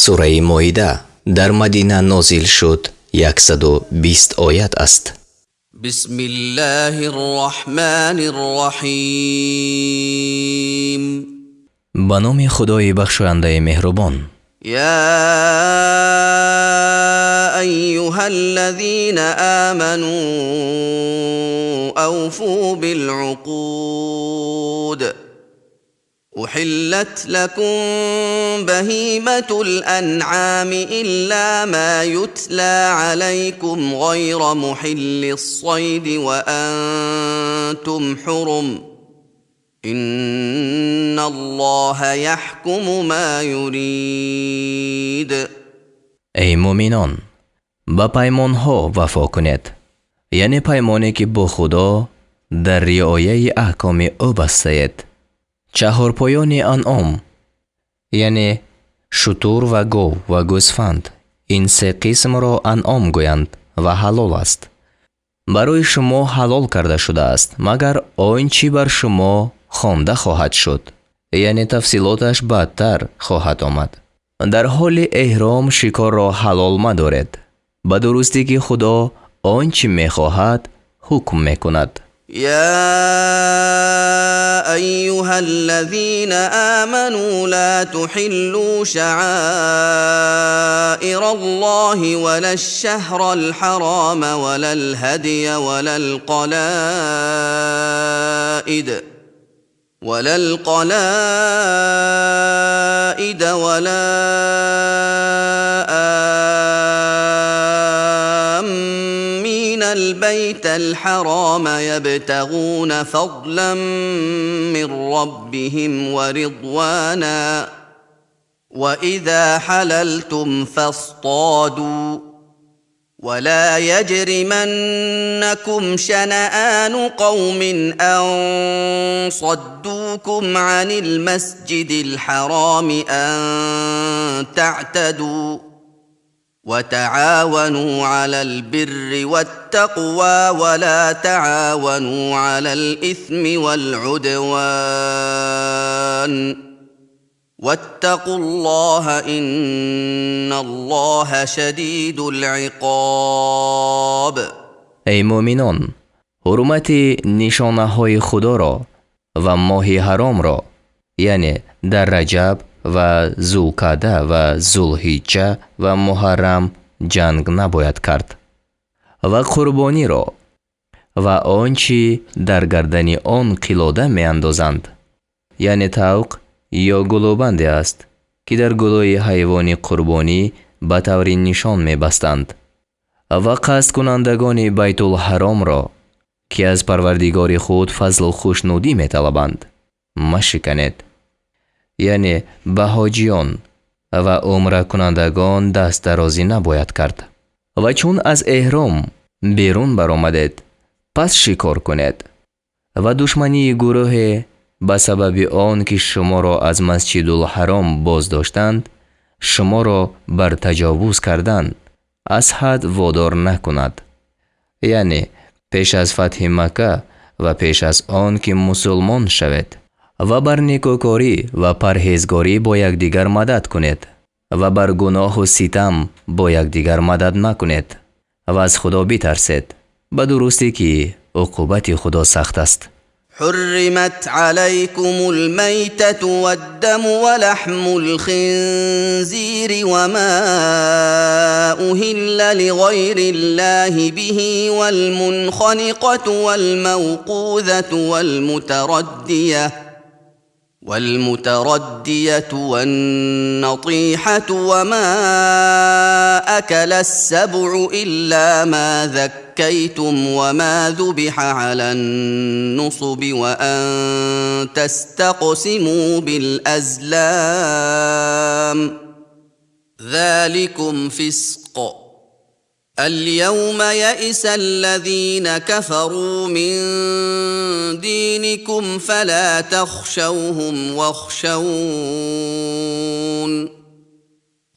сураи моида дар Мадина нозил шуд 120 оят аст. بسم الله الرحمن الرحيم. ба номи худои бахшояндаи меҳрубон. يا أيها الذين آمنوا أوفوا بالعقود أحلت لكم بهيمة الأنعام إلا ما يتلى عليكم غير محل الصيد وأنتم حرم إن الله يحكم ما يريد. ای مومنان، با پیمانها وفا کنید، یعنی پیمانی که با خدا در رعایت احکام او بستید. چهارپایان انعام یعنی شتر و گاو و گوسفند، این سه قسم را انعام گویند و حلال است. برای شما حلال کرده شده است مگر آنچه بر شما خوانده خواهد شد، یعنی تفصیلاتش بعدتر خواهد آمد. در حال احرام شکار را حلال مدارید، به درستی که خدا آنچه میخواهد حکم میکند. يا أيها الذين آمنوا لا تحلوا شعائر الله ولا الشهر الحرام ولا الهدي ولا القلائد ولا آمين البيت الحرام يبتغون فضلا من ربهم ورضوانا وإذا حللتم فاصطادوا ولا يجرمنكم شنآن قوم أن صدوكم عن المسجد الحرام أن تعتدوا وتعاونوا على البر والتقوى ولا تعاونوا على الإثم والعدوان واتقوا الله إن الله شديد العقاب. ای مومنان، حرمت نشانه های خدا را و ماه حرام را، یعنی در رجب و ذوالقعده و ذوالحجه و محرم جنگ نباید کرد و قربانی را و آنچه در گردن آن قلاده می اندازند، یعنی طوق یا گلوبنده است که در گلوی حیوان قربانی به طور نشان می بستند و قصد کنندگان بیت الحرام را که از پروردگار خود فضل و خوشنودی می طلبند مشکنید، یعنی به حاجیان و عمره کنندگان دست درازی نباید کرد. و چون از احرام بیرون برآمدید پس شکار کنید و دشمنی گروه به سبب آن که شما را از مسجد الحرام باز داشتند شما را بر تجاوز کردن از حد وادار نکند، یعنی پیش از فتح مکه و پیش از آن که مسلمان شوید و بر نیکوکاری و پرهیزگاری با یکدیگر مدد کنید و بر گناه و ستم با یکدیگر مدد نکنید و از خدا بترسید، به درستی که عقوبت خدا سخت است. حرمت عليكم الميتة والدم ولحم الخنزير وما أهل لغير الله به والمنخنقة والموقوذة والمتردية والنطيحة وما أكل السبع إلا ما ذكيتم وما ذبح على النصب وأن تستقسموا بالأزلام ذلكم فسق. اليوم يئس الذين كفروا من دينكم فلا تخشوهم واخشون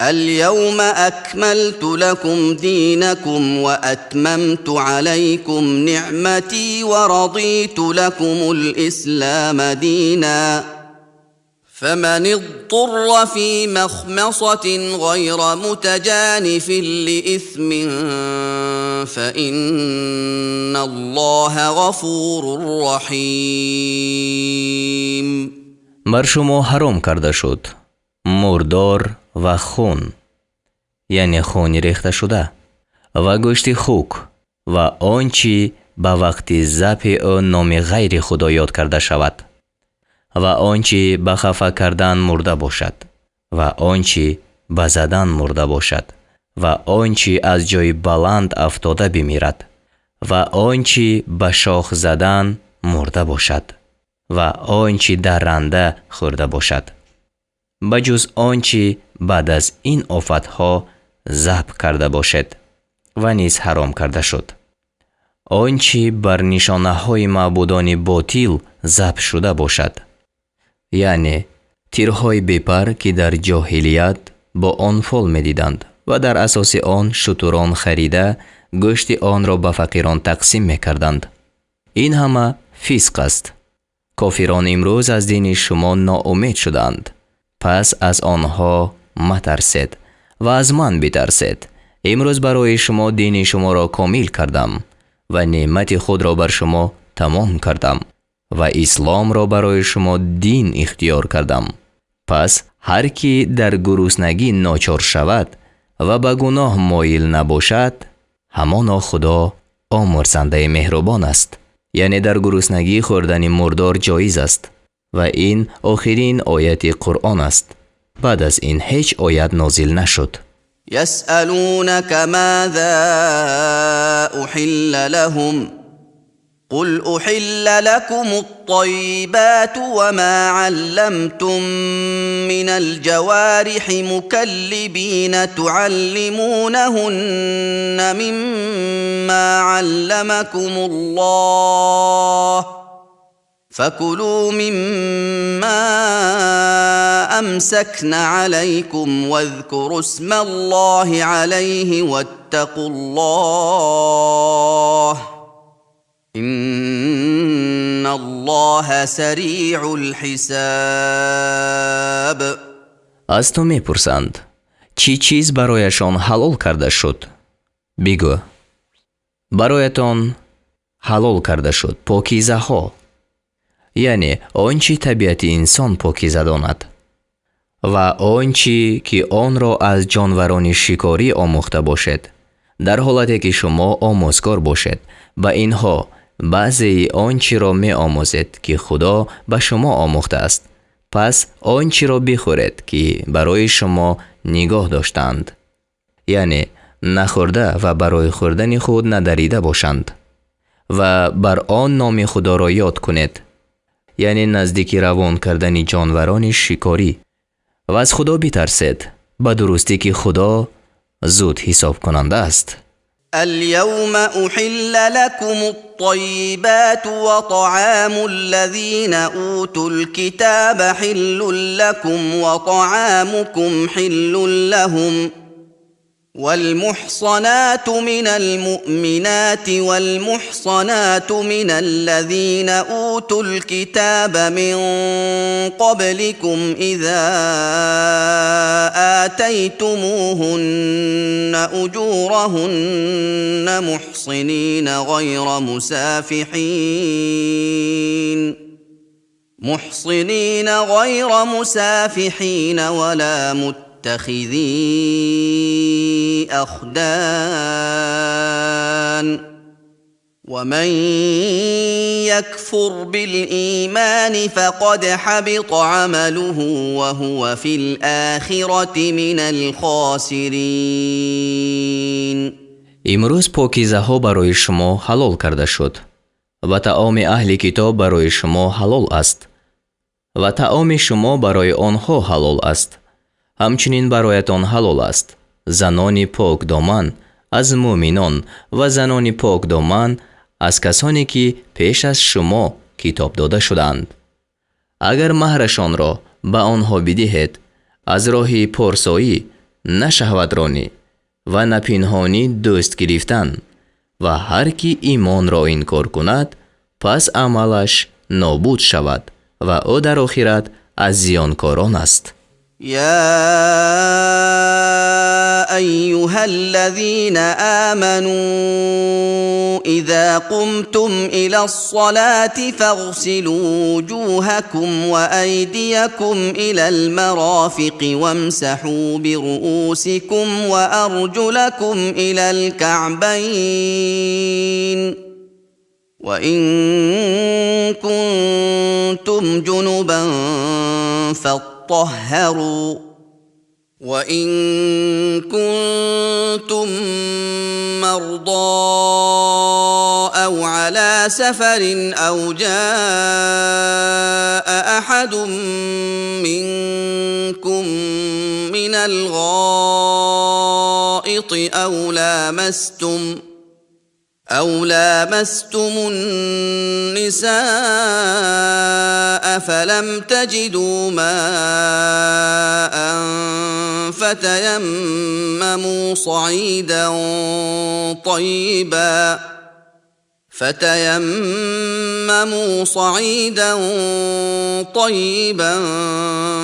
اليوم أكملت لكم دينكم وأتممت عليكم نعمتي ورضيت لكم الإسلام دينا فمن اضطر في مخمصة غير متجانف لإثم فإن الله غفور رحیم. بر شما حرام کرده شد مردار و خون، یعنی خون ریخته شده و گوشت خوک و آنچه به وقت ذبح آن نام غیر خدا یاد کرده شود و آنچه به خفه کردن مرده باشد و آنچه به زدن مرده باشد و آنچه از جای بلند افتاده بمیرد و آنچه به شاخ زدن مرده باشد و آنچه درنده خورده باشد، بجز آنچه بعد از این آفتها ذبح کرده باشد و نیز حرام کرده شد. آنچه بر نشانه های معبودان باطل ذبح شده باشد، یعنی تیرهای بپر که در جاهلیت با آن فال می دیدند و در اساس آن شتران خریده گوشت آن را به فقیران تقسیم می کردند. این همه فسق است. کافران امروز از دین شما ناامید شدند، پس از آنها مترسید و از من بترسید. امروز برای شما دین شما را کامل کردم و نعمت خود را بر شما تمام کردم و اسلام را برای شما دین اختیار کردم. پس هر کی در گرسنگی ناچار شود و به گناه مایل نباشد، همانا خدا آمرزنده مهربان است. یعنی در گرسنگی خوردن مردار جایز است و این آخرین آیت قرآن است. بعد از این هیچ آیت نازل نشد. يسألونك ماذا أحل لهم قل أحل لكم الطيبات وما علمتم من الجوارح مكلبين تعلمونهن مما علمكم الله فكلوا مما أمسكن عليكم واذكروا اسم الله عليه واتقوا الله إن الله سریع الحساب. از تو می پرسند چی چیز برایشان حلال کرده شد؟ بگو برایتان حلال کرده شد پاکیزه ها، یعنی آنچه طبیعت انسان پاکیزه داند و آنچه که آن را از جانوران شکاری آموخته باشد، در حالتی که شما آموزگار باشد به اینها بعضی آنچه را می آموزید که خدا به شما آموخته است. پس آنچه را بخورید که برای شما نگاه داشتند، یعنی نخورده و برای خوردن خود ندریده باشند و بر آن نام خدا را یاد کنید، یعنی نزدیک روان کردن جانوران شکاری، و از خدا بترسید به درستی که خدا زود حساب کننده است. اليوم أحل لكم الطيبات وطعام الذين أوتوا الكتاب حل لكم وطعامكم حل لهم والمحصنات من المؤمنات والمحصنات من الذين أوتوا الكتاب من قبلكم إذا آتيتموهن أجورهن محصنين غير مسافحين ولا متخذي أخدان ومن يكفر بالإيمان فقد حبط عمله وهو في الآخرة من الخاسرين. امروز پاکیزه ها برای شما حلال کرده شد و طعام اهل کتاب برای شما حلال است و طعام شما برای آنها حلال است. همچنین برایتان حلال است زنان پاک دامن از مؤمنان و زنان پاک دامن از کسانی که پیش از شما کتاب داده شدند. اگر مهرشان را به آنها بدهید، از راه پارسایی نه شهوترانی و نه پنهانی دوست گرفتن، و هر کی ایمان را انکار کند پس عملش نابود شود و او در آخرت از زیانکاران است. يا ايها الذين امنوا اذا قمتم الى الصلاه فاغسلوا وجوهكم وايديكم الى المرافق وامسحوا برؤوسكم وارجلكم الى الكعبين وان كنتم جنبا فاطهروا وإن كنتم مرضى أو على سفر أو جاء أحد منكم من الغائط أو لامستم النساء فلم تجدوا ماء فتيمموا صعيدا طيبا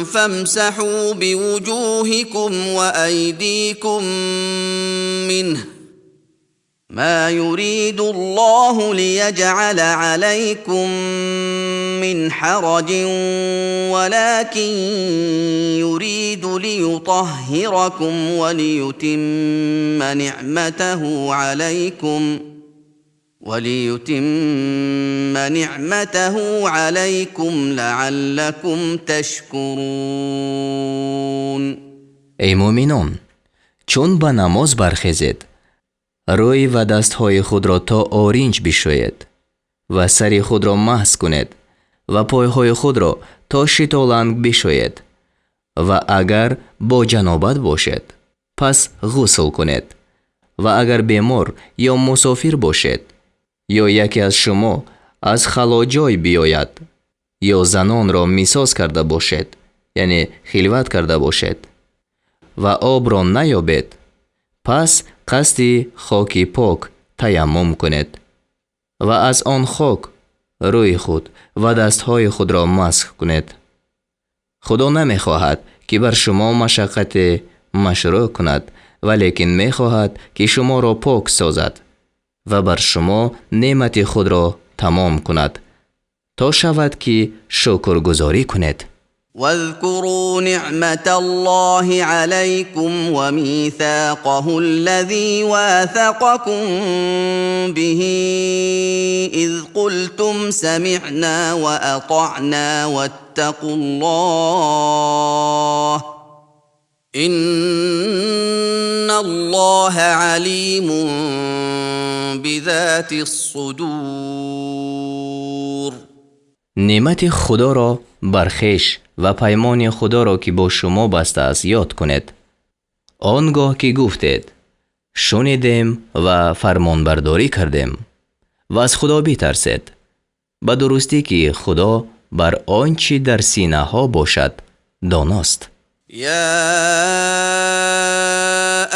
فامسحوا بوجوهكم وأيديكم منه ما يريد الله ليجعل عليكم من حرج ولكن يريد ليطهركم وليتم نعمته عليكم لعلكم تشكرون. ای مؤمنان، چون به نماز برخیزید، روی و دستهای خود را تا آرنج بشویید و سر خود را مسح کنید و پایهای خود را تا شتالنگ بشویید و اگر با جنابت باشد پس غسل کنید و اگر بیمار یا مسافر باشد یا یکی از شما از خلا جای بیاید یا زنان را میساز کرده باشد یعنی خلوت کرده باشد و آب را نیابید پس قصد خاک پاک تیمم کنید و از آن خاک روی خود و دستهای خود را مسح کنید. خدا نمیخواهد که بر شما مشقت مشروع کند ولیکن میخواهد که شما را پاک سازد و بر شما نعمت خود را تمام کند تا شود که شکرگزاری کنید. واذكروا نعمة الله عليكم وميثاقه الذي واثقكم به إذ قلتم سمعنا وأطعنا واتقوا الله إن الله عليم بذات الصدور. نعمت خدا را برخیش و پیمان خدا را که با شما بسته است یاد کنید. آنگاه که گفتید شنیدیم و فرمانبرداری کردیم و از خدا بترسید، به درستی که خدا بر آنچه در سینه ها باشد داناست. يا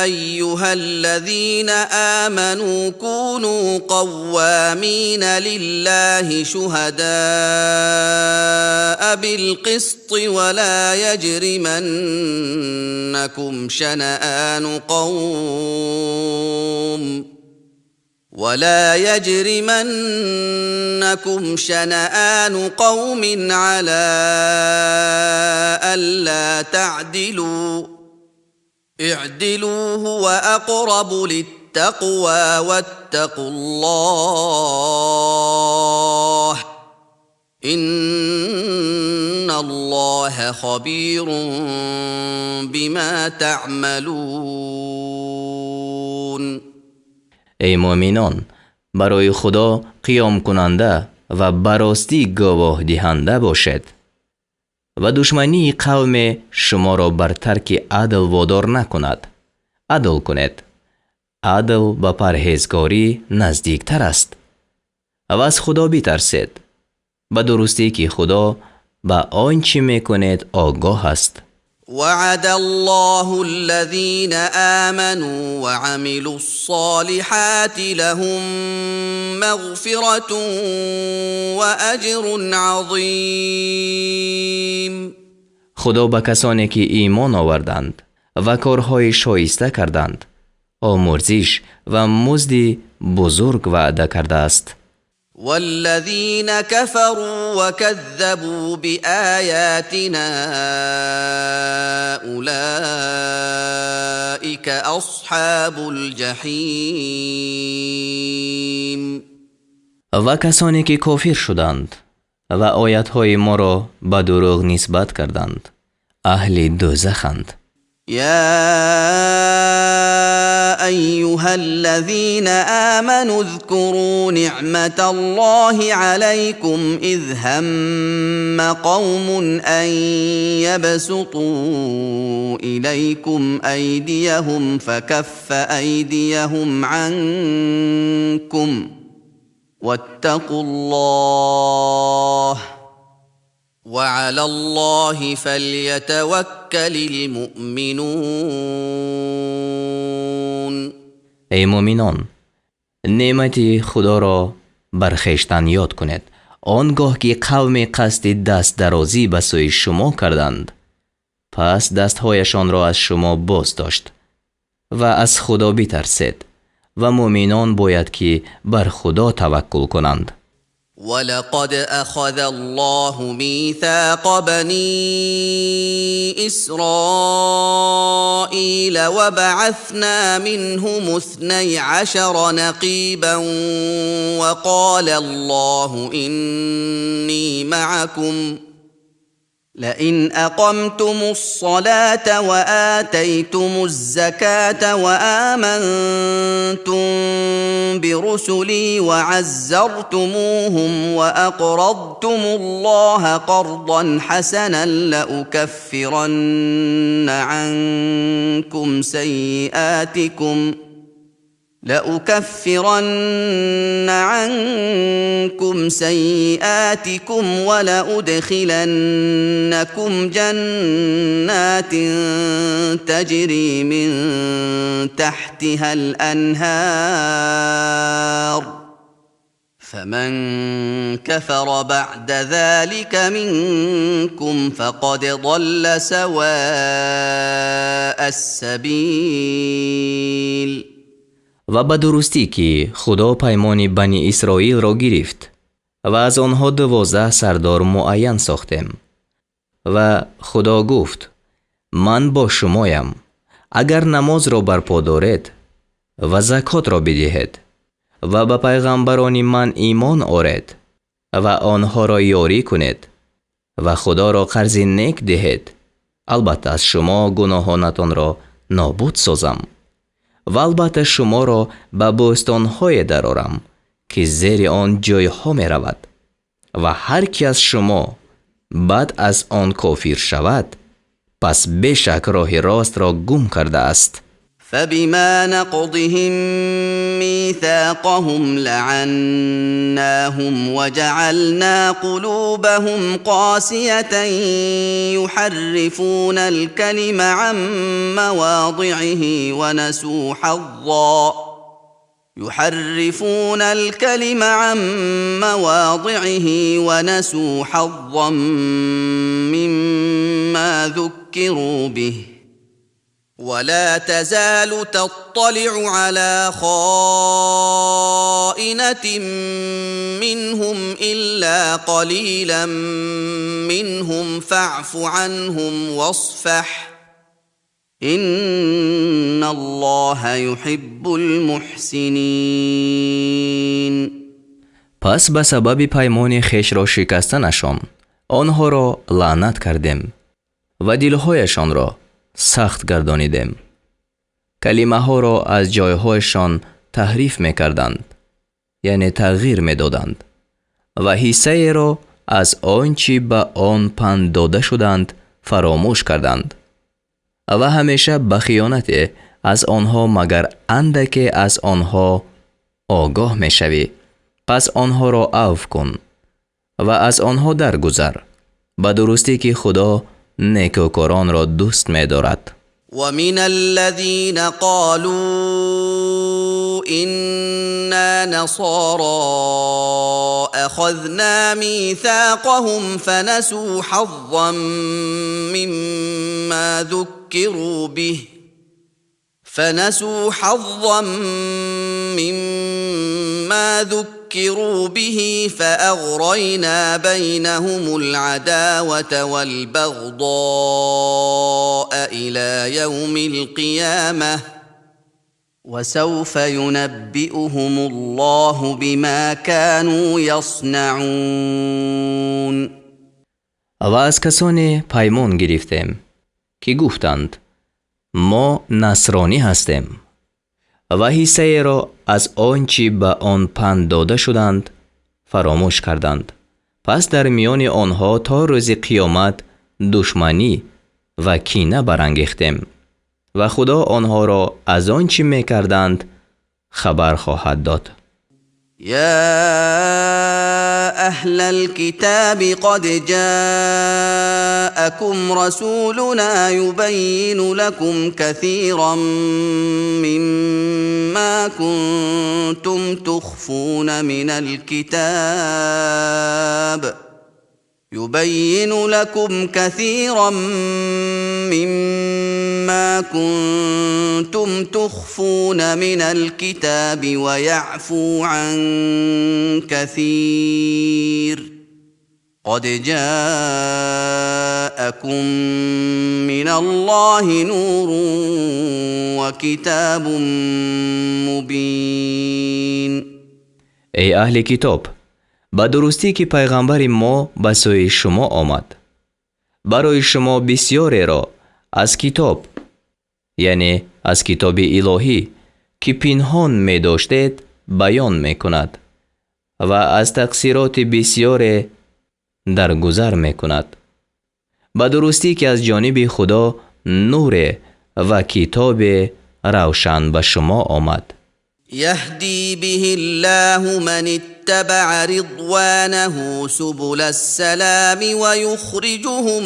ايها الذين امنوا كونوا قوامين لله شهداء بالقسط ولا يجرمنكم شنآن قوم على ألا تعدلوا اعدلوا هو أقرب للتقوى واتقوا الله إن الله خبير بما تعملون. ای مؤمنان، برای خدا قیام کننده و براستی گواه دهنده باشد و دشمنی قوم شما را بر ترک عدل وادار نکند. عدل کنید. عدل به پرهیزگاری نزدیکتر است و از خدا بترسید، به درستی که خدا به آنچه میکنید آگاه است. وعد الله الذين آمنوا وعملوا الصالحات لهم مغفرة وأجر عظيم. خدا به کسانی که ایمان آوردند و کارهای شایسته کردند آمرزش و مزد بزرگ وعده کرده است. والذين كفروا وكذبوا بآياتنا أولئك أصحاب الجحیم. و کسانی که کافر شدند و آیاتهای ما را به دروغ نسبت کردند اهل دوزخند. يا أيها الذين آمنوا اذكروا نعمة الله عليكم إذ هم قوم أن يبسطوا إليكم أيديهم فكف أيديهم عنكم واتقوا الله وعلى الله فليتوكل المؤمنون. ای مؤمنان، نعمت خدا را بر خویشتن یاد کنید آنگاه که قوم قصد دست درازی به سوی شما کردند پس دستهایشان را از شما باز داشت و از خدا بترسید و مؤمنان باید که بر خدا توکل کنند. ولقد أخذ الله ميثاق بني إسرائيل وبعثنا منهم 12 نقيبا وقال الله إني معكم لئن أقمتم الصلاة وآتيتم الزكاة وآمنتم برسلي وعزرتموهم وأقرضتم الله قرضا حسنا لأكفرن عنكم سيئاتكم ولأدخلنكم جنات تجري من تحتها الأنهار فمن كفر بعد ذلك منكم فقد ضل سواء السبيل. و به درستی که خدا پیمان بنی اسرائیل را گرفت و از آنها 12 سردار معین ساختیم و خدا گفت من با شمایم اگر نماز را برپا دارید و زکات را بدهید و به پیغمبران من ایمان آورید و آنها را یاری کنید و خدا را قرض نیک دهید البته از شما گناهانتان را نابود سازم و البته شما را به بوستان‌های درآرم که زیر آن جایها می رود و هر کی از شما بعد از آن کافر شود پس بیشک راه راست را گم کرده است. فبما نقضهم ميثاقهم لعناهم وجعلنا قلوبهم قاسية يحرفون الكلم عن مواضعه ونسوا حظا مما ذكروا به ولا تزال تطلع على خائنة منهم إلا قليلا منهم فاعف عنهم واصفح إن الله يحب المحسنين. پس به سبب پیمان خویش را شکستنشان آنها را لعنت کردیم و دلهایشان را سخت گردانیدیم. کلمه ها را از جایهایشان تحریف میکردند یعنی تغییر میدادند و حصه را از آنچه به آن پند داده شدند فراموش کردند و همیشه به خیانت از آنها مگر اندکی از آنها آگاه میشوی پس آنها را عفو کن و از آنها درگذر به درستی که خدا نیکوکاران را دوست می دارد. ومن الذين قالوا إنا نصارى أخذنا ميثاقهم فنسوا حظا مما ذكروا به فأغرينا بينهم العداوة والبغضاء إلى يوم القيامة وسوف ينبئهم الله بما كانوا يصنعون. و از کسانی پیمان گرفتیم که گفتند ما نصرانی هستیم و حصه را از آنچه به آن پند داده شدند فراموش کردند. پس در میان آنها تا روز قیامت دشمنی و کینه برانگیختیم و خدا آنها را از آنچه می‌کردند خبر خواهد داد. يا أهل الكتاب قد جاءكم رسولنا يبين لكم كثيرا مما كنتم تخفون من الكتاب ويعفو عن كثير قد جاءكم من الله نور وكتاب مبين. ای اهل کتاب، با درستی که پیغمبر ما به سوی شما آمد برای شما بسیاری را از کتاب، یعنی از کتاب الهی که پنهان می داشتید بیان می کند و از تقصیرات بسیاری درگذر می کند. با درستی که از جانب خدا نور و کتاب روشن به شما آمد. يهدي به الله من اتبع رضوانه سبل السلام ويخرجهم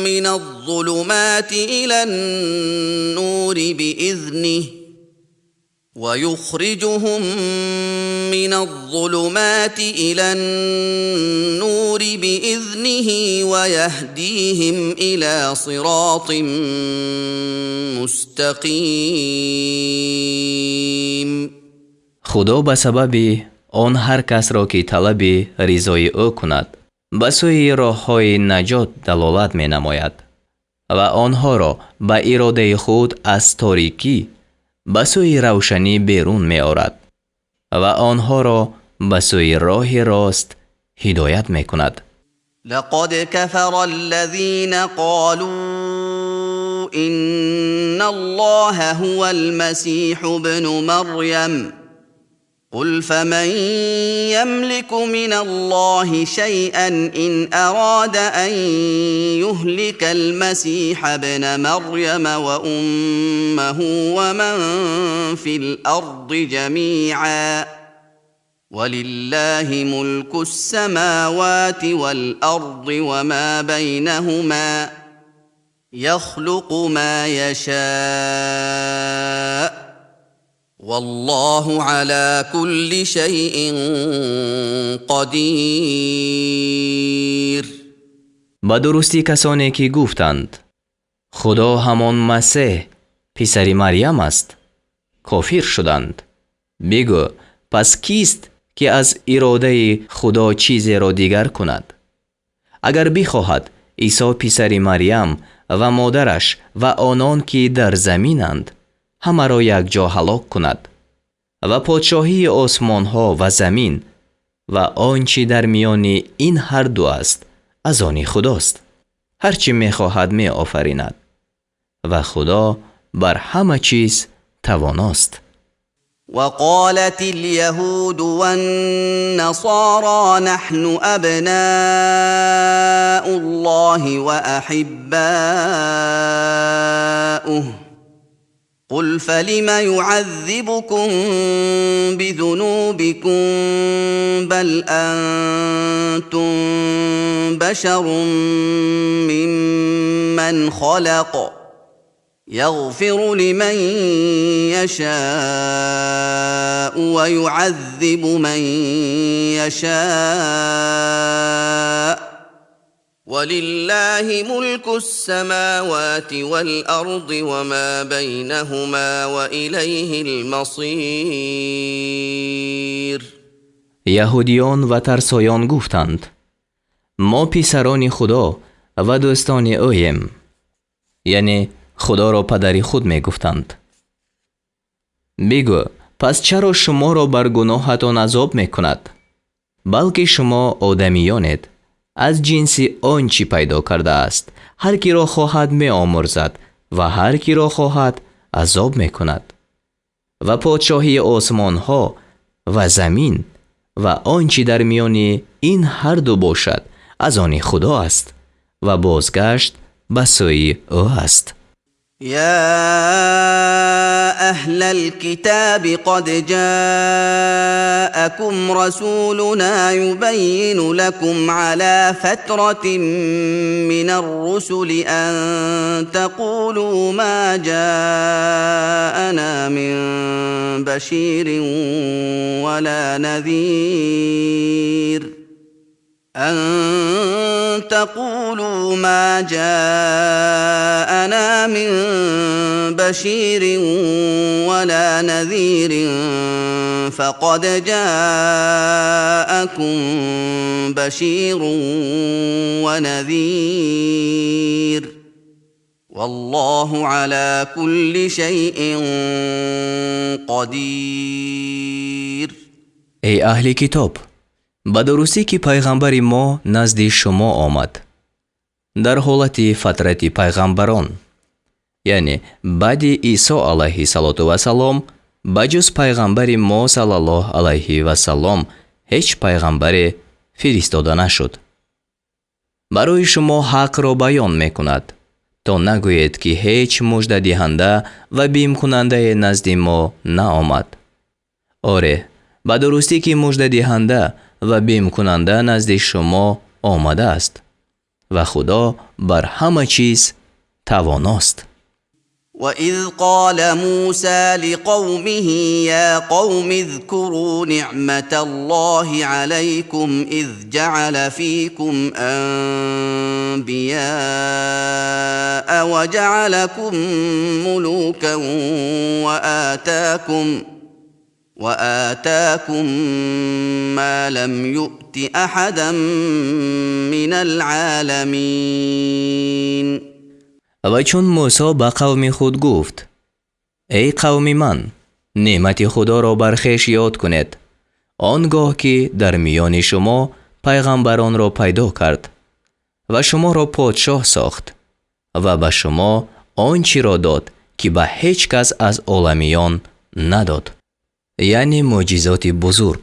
من الظلمات إلى النور بإذنه ويهديهم إلى صراط مستقيم. خدا به سبب آن هر کس را که طلب رضای او کند به سوی راه‌های نجات دلالت می نماید و آنها را به اراده خود از تاریکی به سوی روشنی بیرون می آورد و آنها را به سوی راه راست هدایت می کند. لقد كفر الذين قالوا إن الله هو المسيح ابن مريم قل فمن يملك من الله شيئا إن أراد أن يهلك المسيح ابن مريم وأمه ومن في الأرض جميعا ولله ملك السماوات والأرض وما بينهما يخلق ما يشاء والله على كل شيء قدیر. با درستی کسانی که گفتند خدا همان مسیح پسر مریم است کافر شدند. بگو پس کیست که از اراده خدا چیزی را دیگر کند؟ اگر بخواهد عیسی پسر مریم و مادرش و آنان که در زمینند همه را یک جا هلاک کند و پادشاهی آسمان ها و زمین و آنچه در میان این هر دو است از آن خداست. هرچی می خواهد می آفریند و خدا بر همه چیز تواناست. وقالت اليهود والنصارى نحن أبناء الله وأحباؤه قل فلم يعذبكم بذنوبكم بل أنتم بشر ممن خلق يغفر لمن يشاء ويعذب من يشاء ولله ملك السماوات والأرض وما بينهما وإليه المصير. یهودیان و ترسایان گفتند ما پسران خدا و دوستان اویم، یعنی خدا را پدر خود می گفتند. بگو پس چرا شما را بر گناهتان عذاب می کند؟ بلکه شما آدمیانید، از جنسی آنچه پیدا کرده است. هر کی را خواهد می آمرزد و هر کی را خواهد عذاب می کند. و پادشاهی آسمان ها و زمین و آنچه در میان این هر دو باشد از آن خدا است و بازگشت به سوی او است. يا أهل الكتاب قد جاءكم رسولنا يبين لكم على فترة من الرسل أن تقولوا ما جاءنا من بشير ولا نذير أن تقولوا ما جاءنا من بشير ولا نذير فقد جاءكم بشير ونذير والله على كل شيء قدير. ای اهل کتاب، به درستی که پیغمبر ما نزد شما آمد در حالت فترت پیغمبران، یعنی بعد عیسی علیه السلام بجز پیغمبر ما صلی الله علیه و سلام هیچ پیغمبر فرستاده نشد. برای شما حق را بیان میکند تا نگویید که هیچ مژده دهنده و بیم کننده نزد ما نآمد. آره، به درستی که مژده دهنده و بیم کننده نزد شما آمده است و خدا بر همه چیز تواناست. وَإِذْ قَالَ مُوسَى لِقَوْمِهِ يَا قَوْمِ اذْكُرُوا نِعْمَةَ اللَّهِ عَلَيْكُمْ إِذْ جَعَلَ فِيكُمْ أَنْبِيَاءَ وَجَعَلَكُمْ مُلُوكًا وآتاكم ما لم يؤت أحدا من العالمين. و چون موسی به قوم خود گفت ای قوم من، نعمت خدا را بر خویش یاد کنید، آنگاه که در میان شما پیغمبران را پیدا کرد و شما را پادشاه ساخت و به شما آنچه را داد که به هیچ کس از عالمیان نداد، یعنی معجزات بزرگ.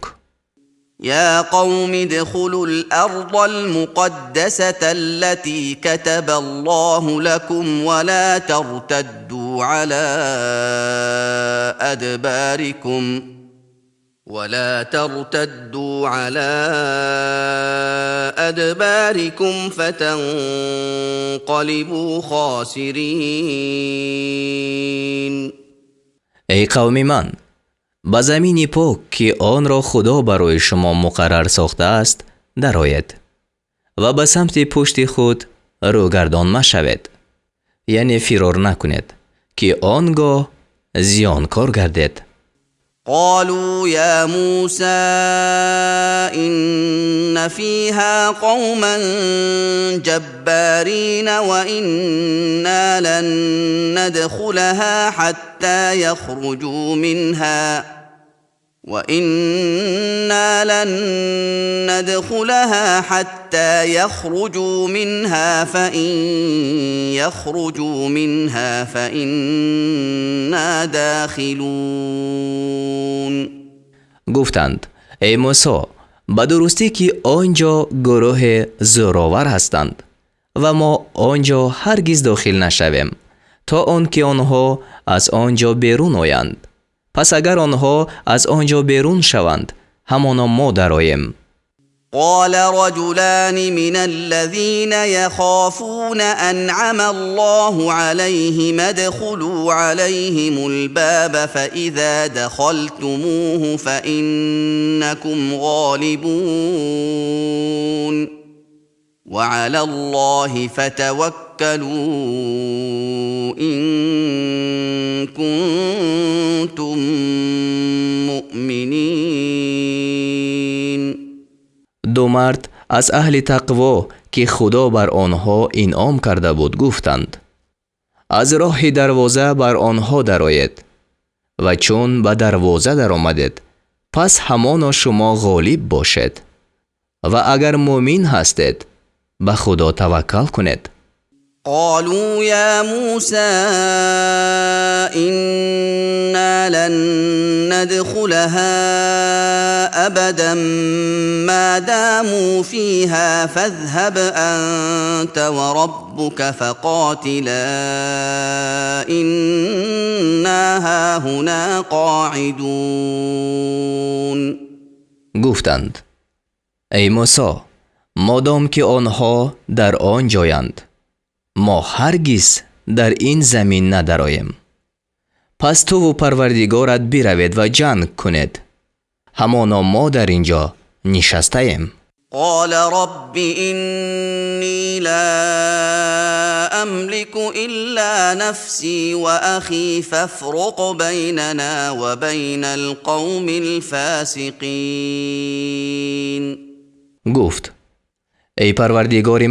يا قوم ادخلوا الأرض المقدسة التي كتب الله لكم ولا ترتدوا على أدباركم فتنقلبوا خاسرين. ای قوم من، به زمین پاک که آن را خدا برای شما مقرر ساخته است درآیید و به سمت پشت خود روگردان مشوید، یعنی فرار نکنید که آنگاه زیانکار گردید. قالوا يا موسى إن فيها قوما جبارين وإنا لن ندخلها حتى يخرجوا منها فإن يخرجوا منها فإنا داخلون. گفتند ای موسی، به درستی که آنجا گروه زورآور هستند و ما آنجا هرگز داخل نشویم تا آنکه آنها از آنجا بیرون آیند. پس اگر آنها از آنجا بیرون شوند، همانا ما درآییم. قال رجلان من الذين يخافون أنعم الله عليهم ادخلوا عليهم الباب فإذا دخلتموه فإنكم غالبون وعلى الله فتوكلوا إن كنتم مؤمنين. دو مرد از اهل تقوا که خدا بر آنها انعام کرده بود گفتند: از راه دروازه بر آنها درآیید و چون به دروازه در آمدید پس همانا شما غالب باشید و اگر مؤمن هستید به خدا توکل کنید. قالوا يا موسى إنا لن ندخلها أبدا ما داموا فيها فاذهب أنت وربك فقاتلا إنا هاهنا قاعدون. گفتند: ای موسی، مادام که آنها در آن جایند ما هرگز در این زمین ندرآییم. پس تو و پروردگارت بروید و جنگ کنید، همانا ما در اینجا نشسته ایم. قال رب إني لا أملك إلا نفسي وأخي فافرق بيننا وبين القوم الفاسقين. گفت: ای پروردگار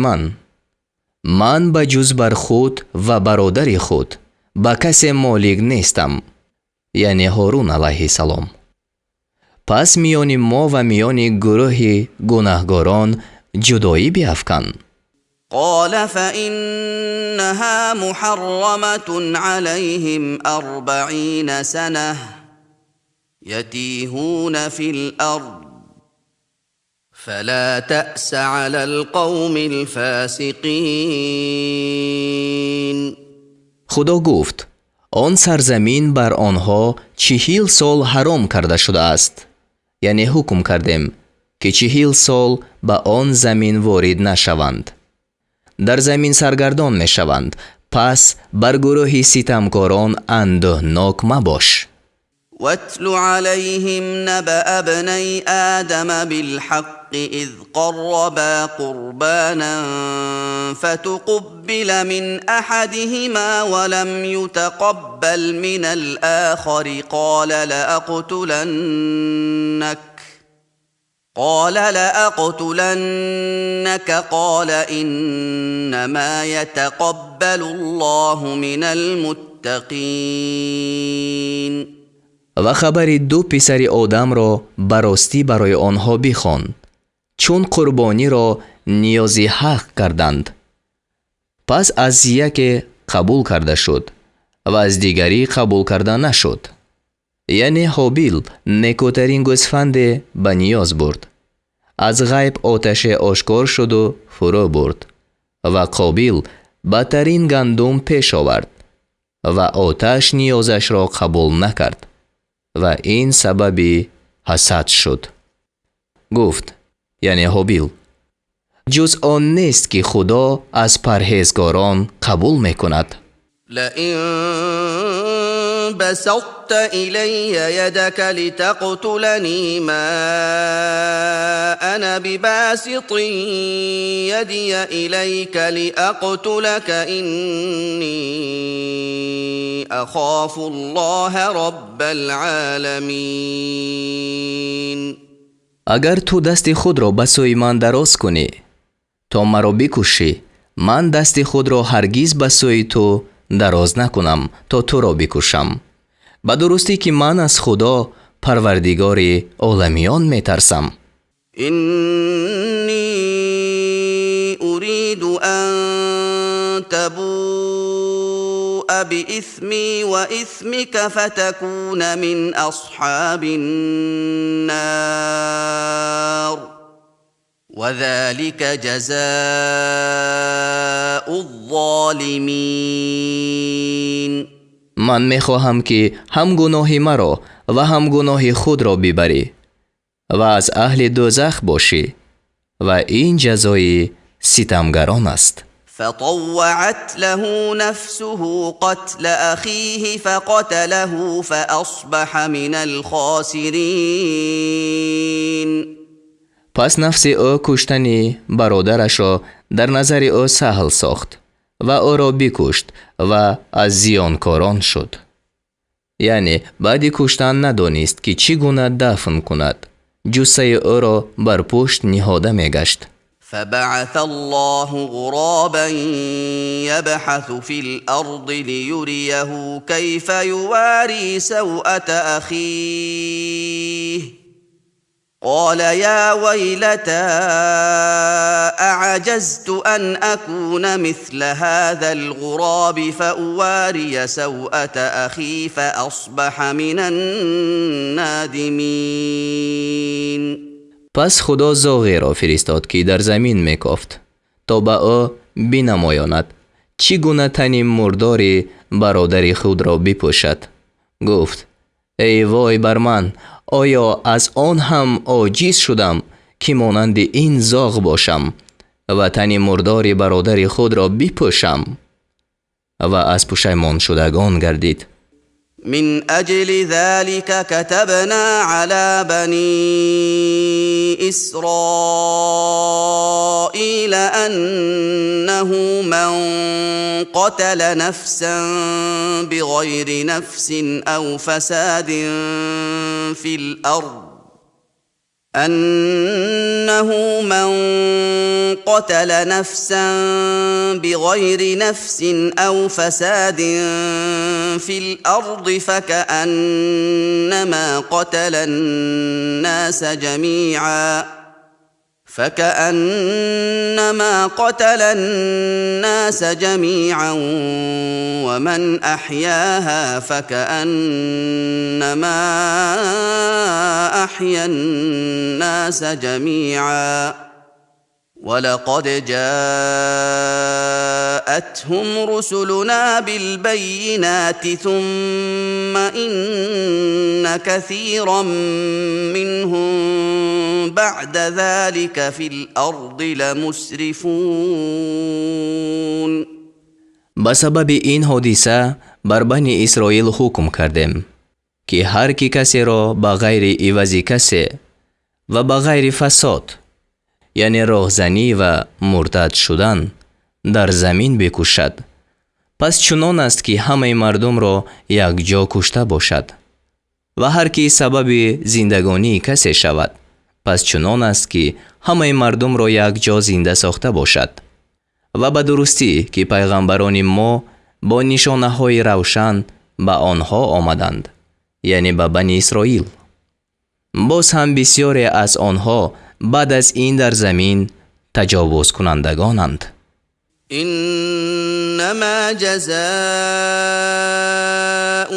من به جز بر خود و برادر خود به کسی مالک نیستم، یعنی هارون علیه السلام. پس میان ما و میان گروه گناهگاران جدایی بیفکن. قال فإنها محرمة عليهم 40 سنة يتيهون في الأرض فلا تأس على القوم الفاسقين. خدا گفت: آن سرزمین بر آنها 40 سال حرام کرده شده است، یعنی حکم کردیم که 40 سال به آن زمین وارد نشوند. در زمین سرگردان می شوند، پس بر گروه ستمکاران اندوهناک مباش. واتل عليهم نبأ ابني آدم بالحق إذ قربا قربانا فتقبل من أحدهما ولم يتقبل من الآخر قال لأقتلنك قال إنما يتقبل الله من المتقين. و خبر دو پسر آدم را براستی برای آنها بخوان، چون قربانی را نیازی حق کردند. پس از یکی قبول کرده شد و از دیگری قبول کرده نشد. یعنی هابیل نیکوترین گوسفند به نیاز برد، از غیب آتش آشکار شد و فرو برد، و قابیل بدترین گندم پیش آورد و آتش نیازش را قبول نکرد و این سبب حسد شد. گفت، یعنی هابیل: جز آن نیست که خدا از پرهیزگاران قبول میکند. لئن بسطت إلي يدك لتقتلني ما أنا بباسط يدي إليك لأقتلك إني أخاف الله رب العالمين. اگر تو دست خود را به سوی من دراز کنی تا مرا بکشی، من دست خود را هرگز به سوی تو دراز نکنم تا تو را بکشم. به درستی که من از خدا پروردگار عالمیان می ترسم. اینی اريد ان تبوء بإثمی و إثمك فتكون من اصحاب النار وذلك جزاء الظالمین. من میخواهم که هم گناه مرا و هم گناه خود را ببری و از اهل دوزخ باشی، و این جزای ستمگران است. فطوعت له نفسه قتل أخيه فقتله فأصبح من الخاسرين. پس نفس او کشتن برادرش را در نظر او سهل ساخت و او را بکشت و از زیانکاران شد. یعنی بعد کشتن ندانست که چگونه دفن کند. جثه او را بر پشت نهاده میگشت. فبعث الله غرابا يبحث في الأرض ليريه كيف يواري سوءة أخيه قال يا ويلتى أعجزت أن أكون مثل هذا الغراب فأواري سوءة أخي فأصبح من النادمين. پس خدا زاغی را فرستاد که در زمین میکافت تا به او بنمایاند چگونه تن مردار برادر خود را بپوشد. گفت ای وای بر من، آیا از آن هم عاجز شدم که مانند این زاغ باشم و تن مردار برادر خود را بپوشم؟ و از پشیمان شدگان گردید. من أجل ذلك كتبنا على بني إسرائيل أنه من قتل نفسا بغير نفس أو فساد في الأرض فكأنما قتل الناس جميعا ومن أحياها فكأنما أحيا الناس جميعا ولقد جاءتهم رسلنا بالبينات ثم إن كثيرا منهم بعد ذلك في الأرض لمسرفون. بسبب این حادثه بر بنی اسرائیل حکم کردیم که هر کی کسی را به غیر عوض کسی و به غیر فساد، یعنی راهزنی و مرتد شدن، در زمین بکشد، پس چنان است که همه مردم را یک جا کشته باشد. و هر کی سبب زندگانی کسی شود، پس چنان است که همه مردم را یک جا زنده ساخته باشد. و به درستی که پیغمبران ما با نشانه های روشن به آنها آمدند، یعنی به بنی اسرائیل. باز هم بسیاری از آنها بعد از این در زمین تجاوز کنندگانند. إنما جزاء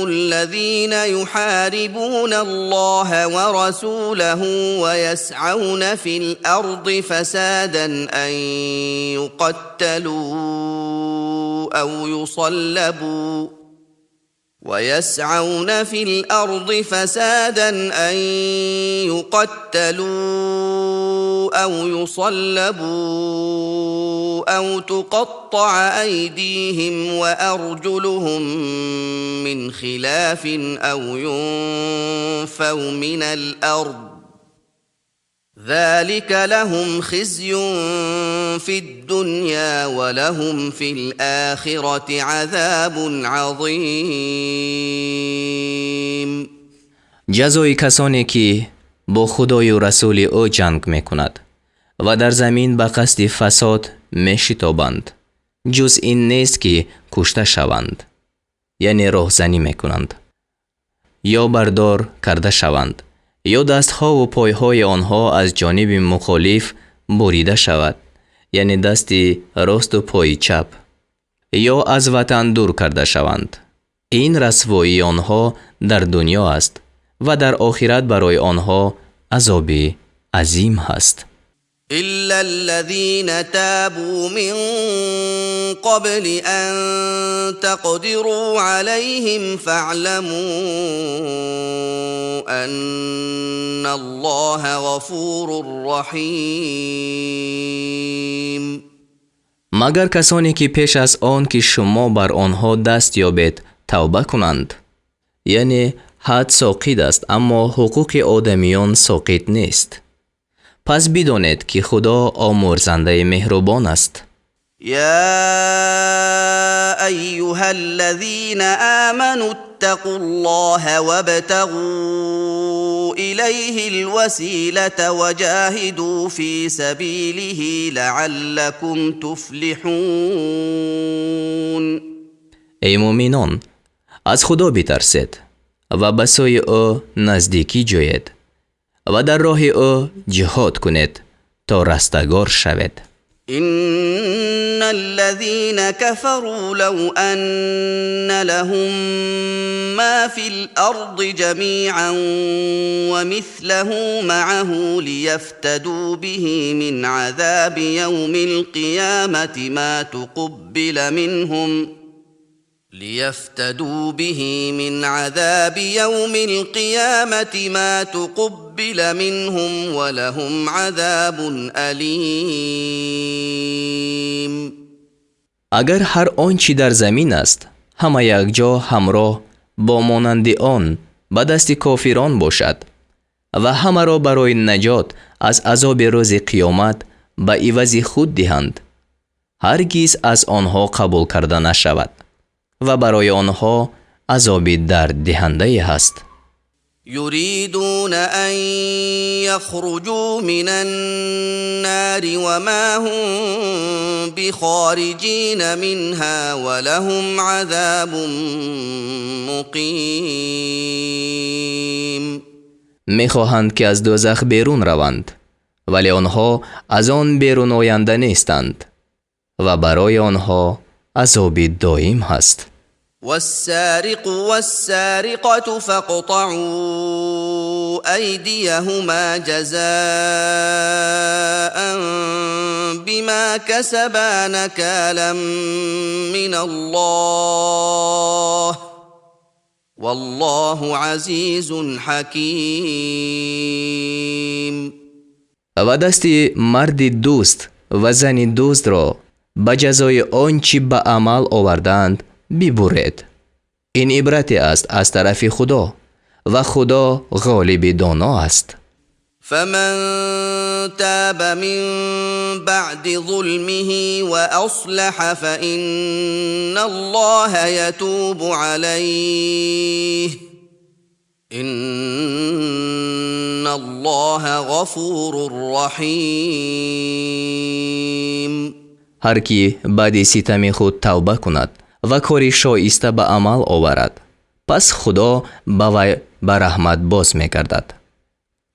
الذين يحاربون الله ورسوله ويسعون في الأرض فسادا أن يقتلوا أو يصلبوا أو تقطع أيديهم وأرجلهم من خلاف أو ينفوا من الأرض ذلك لهم خزي في الدنيا ولهم في الآخرة عذاب عظيم. جزای کسانی که با خدای و رسول او جنگ میکند و در زمین به قصد فساد میشتابند، جز این نیست که کشته شوند، یعنی راهزنی میکنند، یا بردار کرده شوند، یا دستها و پایهای آنها از جانب مخالف بریده شود، یعنی دست راست و پای چپ، یا از وطن دور کرده شوند. این رسوایی آنها در دنیا است و در آخرت برای آنها عذاب عظیم هست. إلا الذين تابوا من قبل أن تقدروا عليهم فاعلموا أن الله غفور رحيم. مگر کسانی که پیش از آن که شما بر آنها دست یابید توبه کنند. یعنی حد ساقط است اما حقوق آدمیان ساقط نیست. پس بدانید که خدا آمرزنده مهربان است. يا أيها الذين آمنوا اتقوا الله وابتغوا إليه الوسيلة وجاهدوا في سبيله لعلكم تفلحون. ای مؤمنان، از خدا بترسید و به سوی او نزدیکی جویید و در راه او جهاد کنید تا رستگار شوید. إن الذين كفروا لو أن لهم ما في الأرض جميعا ومثله معه ليفتدوا به من عذاب يوم القيامة ما تقبل منهم ولهم عذاب أليم. اگر هر آنچی در زمین است همه یک جا همراه با مانند آن به دست کافران باشد و همه را برای نجات از عذاب روز قیامت به عوض خود دهند، هرگز از آنها قبول کرده نشود و برای آنها عذاب درد دهنده است. يريدون أن يخرجوا من النار وما هم بخارجين منها ولهم عذاب مقيم. میخواهند که از دوزخ بیرون روند ولی آنها از آن بیرون آینده نیستند و برای آنها عذاب دائم هست. والسارق والسارقة فاقطعوا أيديهما جزاء بما كسبا نكالا من الله والله عزيز حكيم. و دست مرد دوست و زن دوست را به جزای آنچه به عمل آوردند ببرید. این عبرت است از طرف خدا و خدا غالب دانا است. فمن تاب من بعد ظلمه وأصلح فإن الله يتوب عليه إن الله غفور رحيم. هر کی بعد ستم خود توبه کند و کاری شایسته به عمل آورد پس خدا به وی به رحمت باز می‌گردد.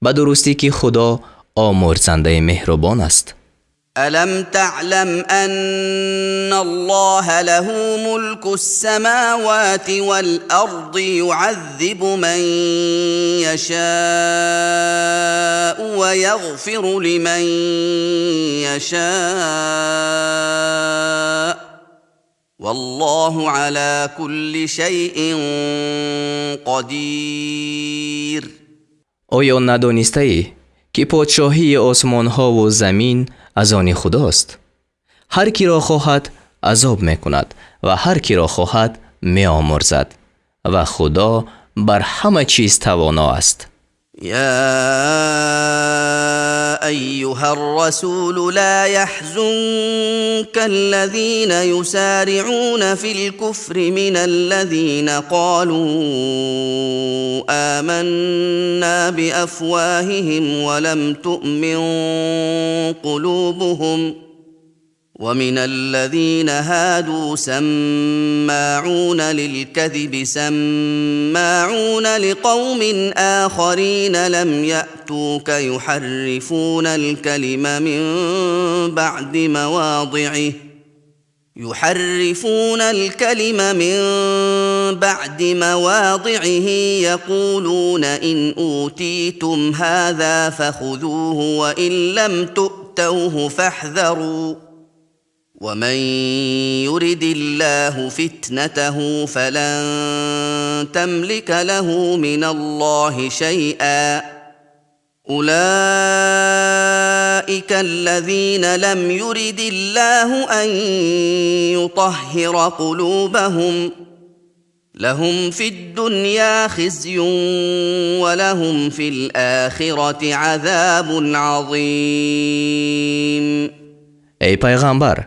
به درستی که خدا آمرزنده مهربان است. ألم تعلم أن الله له ملك السماوات والأرض يعذب من يشاء ويغفر لمن يشاء والله على كل شيء قدير. آیا ندانسته ای که پادشاهی آسمان ها و زمین از آن خداست؟ هر کی را خواهد عذاب میکند و هر کی را خواهد میآمرزد و خدا بر همه چیز توانا است. يا أيها الرسول لا يحزنك الذين يسارعون في الكفر من الذين قالوا آمنا بأفواههم ولم تؤمن قلوبهم ومن الذين هادوا سماعون للكذب سماعون لقوم آخرين لم يأتوك يحرفون الكلم من بعد مواضعه يقولون إن أوتيتم هذا فخذوه وإن لم تؤتوا تؤتوه فاحذروا ومن يرد الله فتنته فلن تملك له من الله شيئا أولئك الذين لم يرد الله أن يطهر قلوبهم لهم في الدنيا خزي ولهم في الآخرة عذاب عظيم. ای پیغمبر،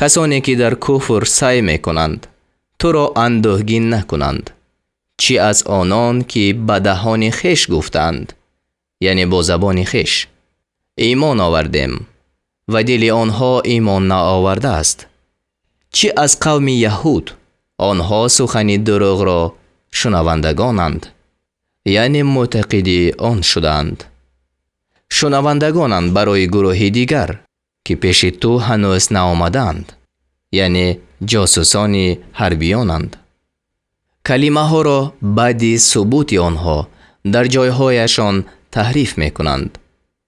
کسانی که در کفر سعی میکنند تو را اندوهگین نکنند، چی از آنان که به دهان خویش گفتند، یعنی با زبان خویش، ایمان آوردیم و دل آنها ایمان نآورده است، چی از قوم یهود، آنها سخن دروغ را شنوندگانند، یعنی معتقدی آن شدند. شنوندگانند برای گروه دیگر که پیش تو هنوز نآمدند، یعنی جاسوسان حربیانند. کلمه ها را بعد ثبوت آنها در جایهایشان تحریف می کنند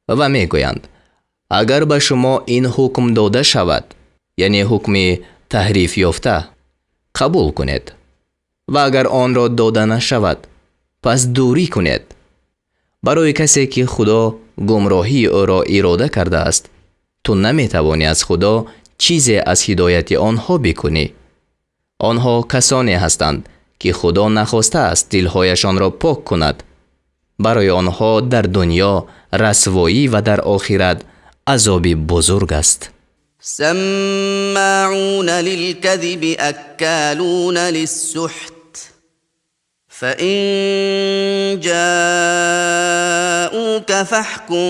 و می گویند اگر به شما این حکم داده شود، یعنی حکم تحریف یافته، قبول کنید و اگر آن را داده نشود پس دوری کنید. برای کسی که خدا گمراهی او را اراده کرده است، تو نمی توانی از خدا چیزی از هدایت آنها بکنی. آنها کسانی هستند که خدا نخواسته است دلهایشان را پاک کند. برای آنها در دنیا رسوایی و در آخرت عذاب بزرگ است. سماعون للكذب اکالون للسحت فإن جاءوك فاحكم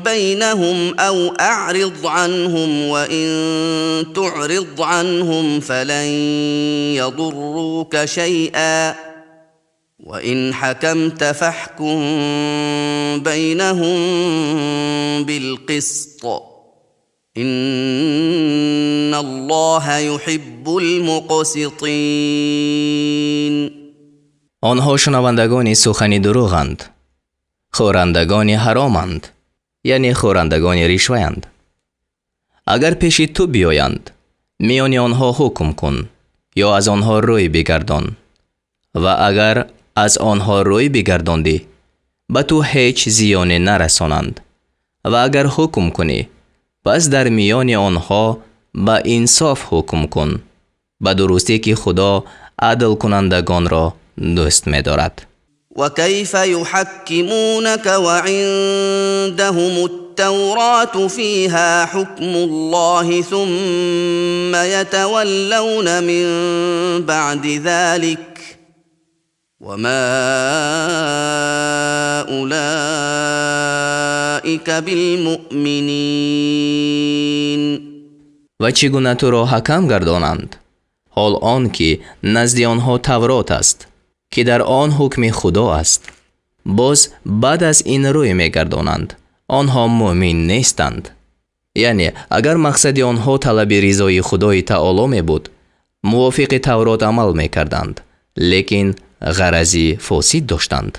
بينهم أو أعرض عنهم وإن تعرض عنهم فلن يضروك شيئا وإن حكمت فاحكم بينهم بالقسط إن الله يحب المقسطين. آنها شنوندگان سخن دروغند، خورندگان حرامند، یعنی خورندگان رشوه‌اند. اگر پیش تو بیایند، میان آنها حکم کن یا از آنها روی بگردان، و اگر از آنها روی بگرداندی به تو هیچ زیانی نرسانند، و اگر حکم کنی پس در میان آنها به انصاف حکم کن، به درستی که خدا عدل کنندگان را دوست می دارد. و کیف یحکمونک وعندهم التوراة فیها حکم الله ثم یتولون من بعد ذلك وما اولئک بالمؤمنین. و چگونه تو را حکم گردانند حال آن که نزد آنها تورات است که در آن حکم خدا است، باز بعد از این روی می گردانند، آنها مؤمن نیستند. یعنی اگر مقصد آنها طلب رضای خدای تعالی می بود، موافق تورات عمل می کردند، لیکن غرضی فاسد داشتند.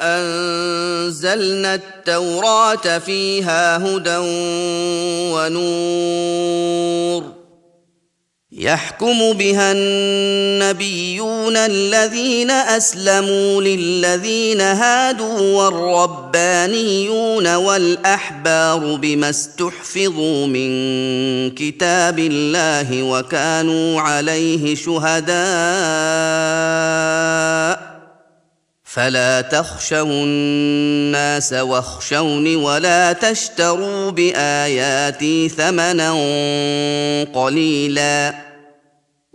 أنزلنا التوراة فيها هدى ونور يحكم بها النبيون الذين أسلموا للذين هادوا والربانيون والأحبار بما استحفظوا من كتاب الله وكانوا عليه شهداء فلا تخشوا الناس واخشوني ولا تشتروا بآياتي ثمنا قليلا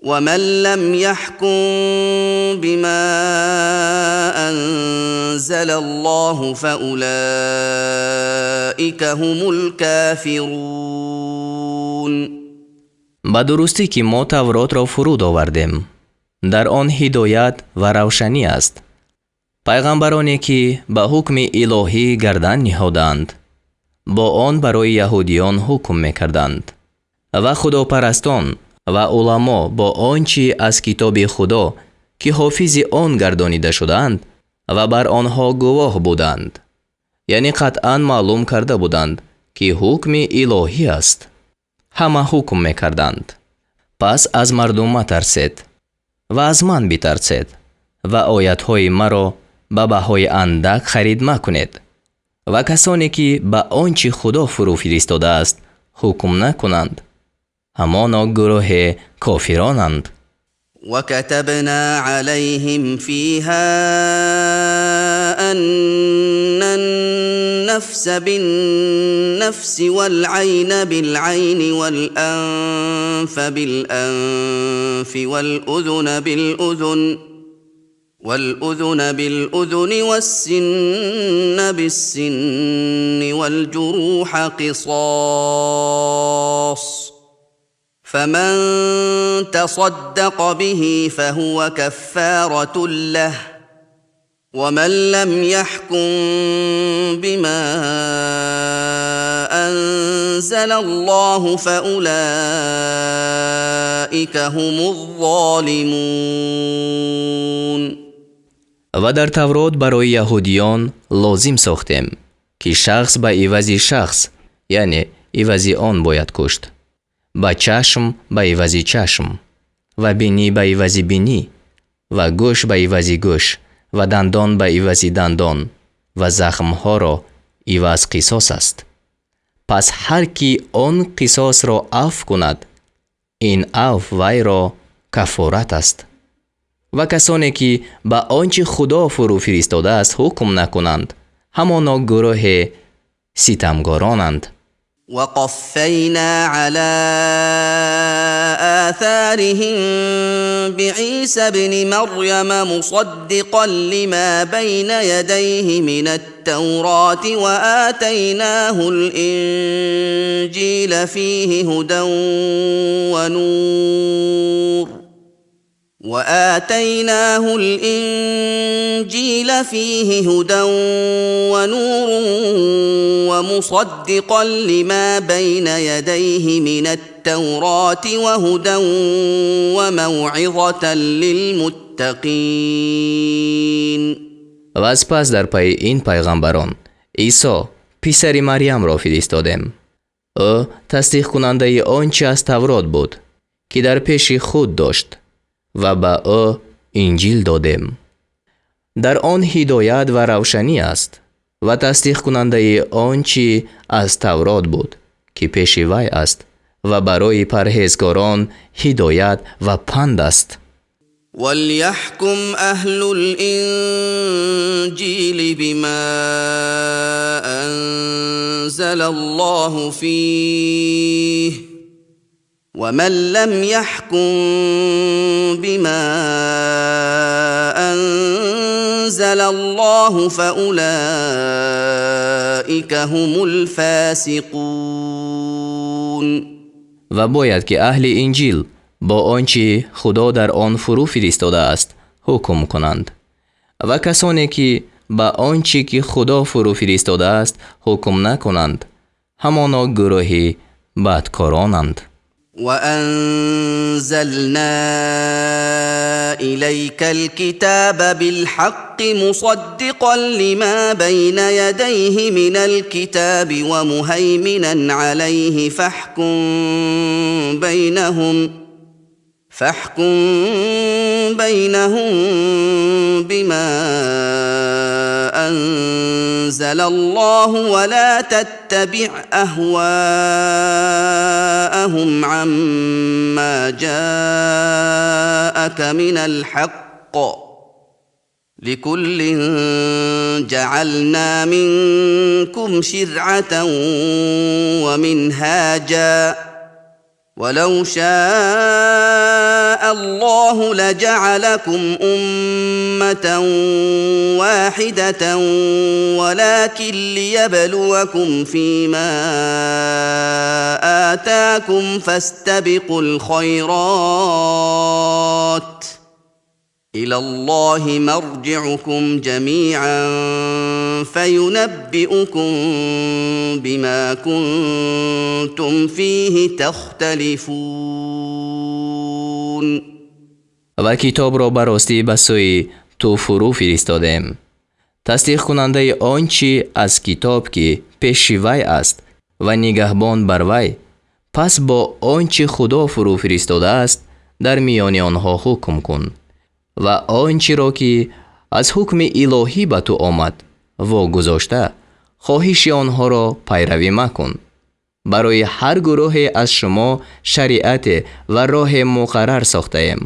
ومن لم يحكم بما أنزل الله فأولئك هم الكافرون. با درستی که ما تورات را فرود آوردیم، در آن هدایت و روشنی است. پیغمبرانی که به حکم الهی گردن نهادند، با آن برای یهودیان حکم میکردند و خداپرستان و علما با آنچه از کتاب خدا که حافظ آن گردانیده شدند و بر آنها گواه بودند یعنی قطعا معلوم کرده بودند که حکم الهی است. همه حکم میکردند. پس از مردم مترسید و از من بترسید و آیت‌های مرا به بهای اندک خرید مکنید و کسانی که به آنچه خدا فرو فرستاده است حکم نکنند همانا گروه کافرانند. وكتبنا عليهم فيها أن النفس بالنفس والعين بالعين والأنف بالأنف والأذن بالأذن والسن بالسن والجروح قصاص فمن تصدق به فهو كفارة له ومن لم يحكم بما أنزل الله فأولئك هم الظالمون. و در تورات برای یهودیان لازم ساختیم که شخص به عوض شخص یعنی عوض آن باید کشت، با چشم به عوض چشم و بینی به عوض بینی و گوش به عوض گوش و دندان به عوض دندان و زخمها را عوض قصاص است. پس هر کی آن قصاص را عفو کند این عفو وی را کفارت است. و کسانی که به آنچه خدا فرو فرستاده است حکم نکنند همانا گروه ستمگارانند. وقفينا على آثارهم بعيسى ابن مريم مصدقا لما بين يديه من التوراة وآتيناه الإنجيل فيه هدى ونور ومصدقا لما بين يديه من التوراة وهدى وموعظة للمتقين. و سپس در پی این پیغمبران عیسی پسر مریم را فرستادیم. او تصدیق کننده آنچه از تورات بود که در پیش خود داشت و به او انجیل دادیم. در آن هدایت و روشنی است و تصدیق کننده آنچه از تورات بود که پیش وی است و برای پرهیزگاران هدایت و پند است. وليحكم أهل الإنجيل بما أنزل الله فيه ومن لم يحكم بما أنزل الله فأولئك هم الفاسقون. و باید که اهل انجیل با آنچه خدا در آن فرو فرستاده است حکم کنند و کسانی که با آنچه که خدا فرو فرستاده است حکم نکنند همانا گروه بدکارانند. وأنزلنا إليك الكتاب بالحق مصدقا لما بين يديه من الكتاب ومهيمنا عليه فاحكم بينهم بما أنزل الله ولا تتبع أهواءهم عما جاءك من الحق لكل جعلنا منكم شرعة ومنهاجا ولو شاء الله لجعلكم أمة واحدة ولكن ليبلوكم فيما آتاكم فاستبقوا الخيرات إلى الله مرجعكم جميعا فينبئكم بما كنتم فيه تختلفون. و کتاب را براستی به سوی تو فرو فرستادیم тасдиқ кунандаи он чи аз китоб ки пеши вай аст ва нигаҳбон бар вай, пас бо он чи худо фурӯ фиристодааст дар миёни онҳо ҳукм кун ва он чиро ки аз ҳукми илоҳӣ ба ту омад вогузошта хоҳиши онҳоро пайравӣ макун. барои ҳар гурӯҳе аз шумо шариате ва роҳе муқаррар сохтаем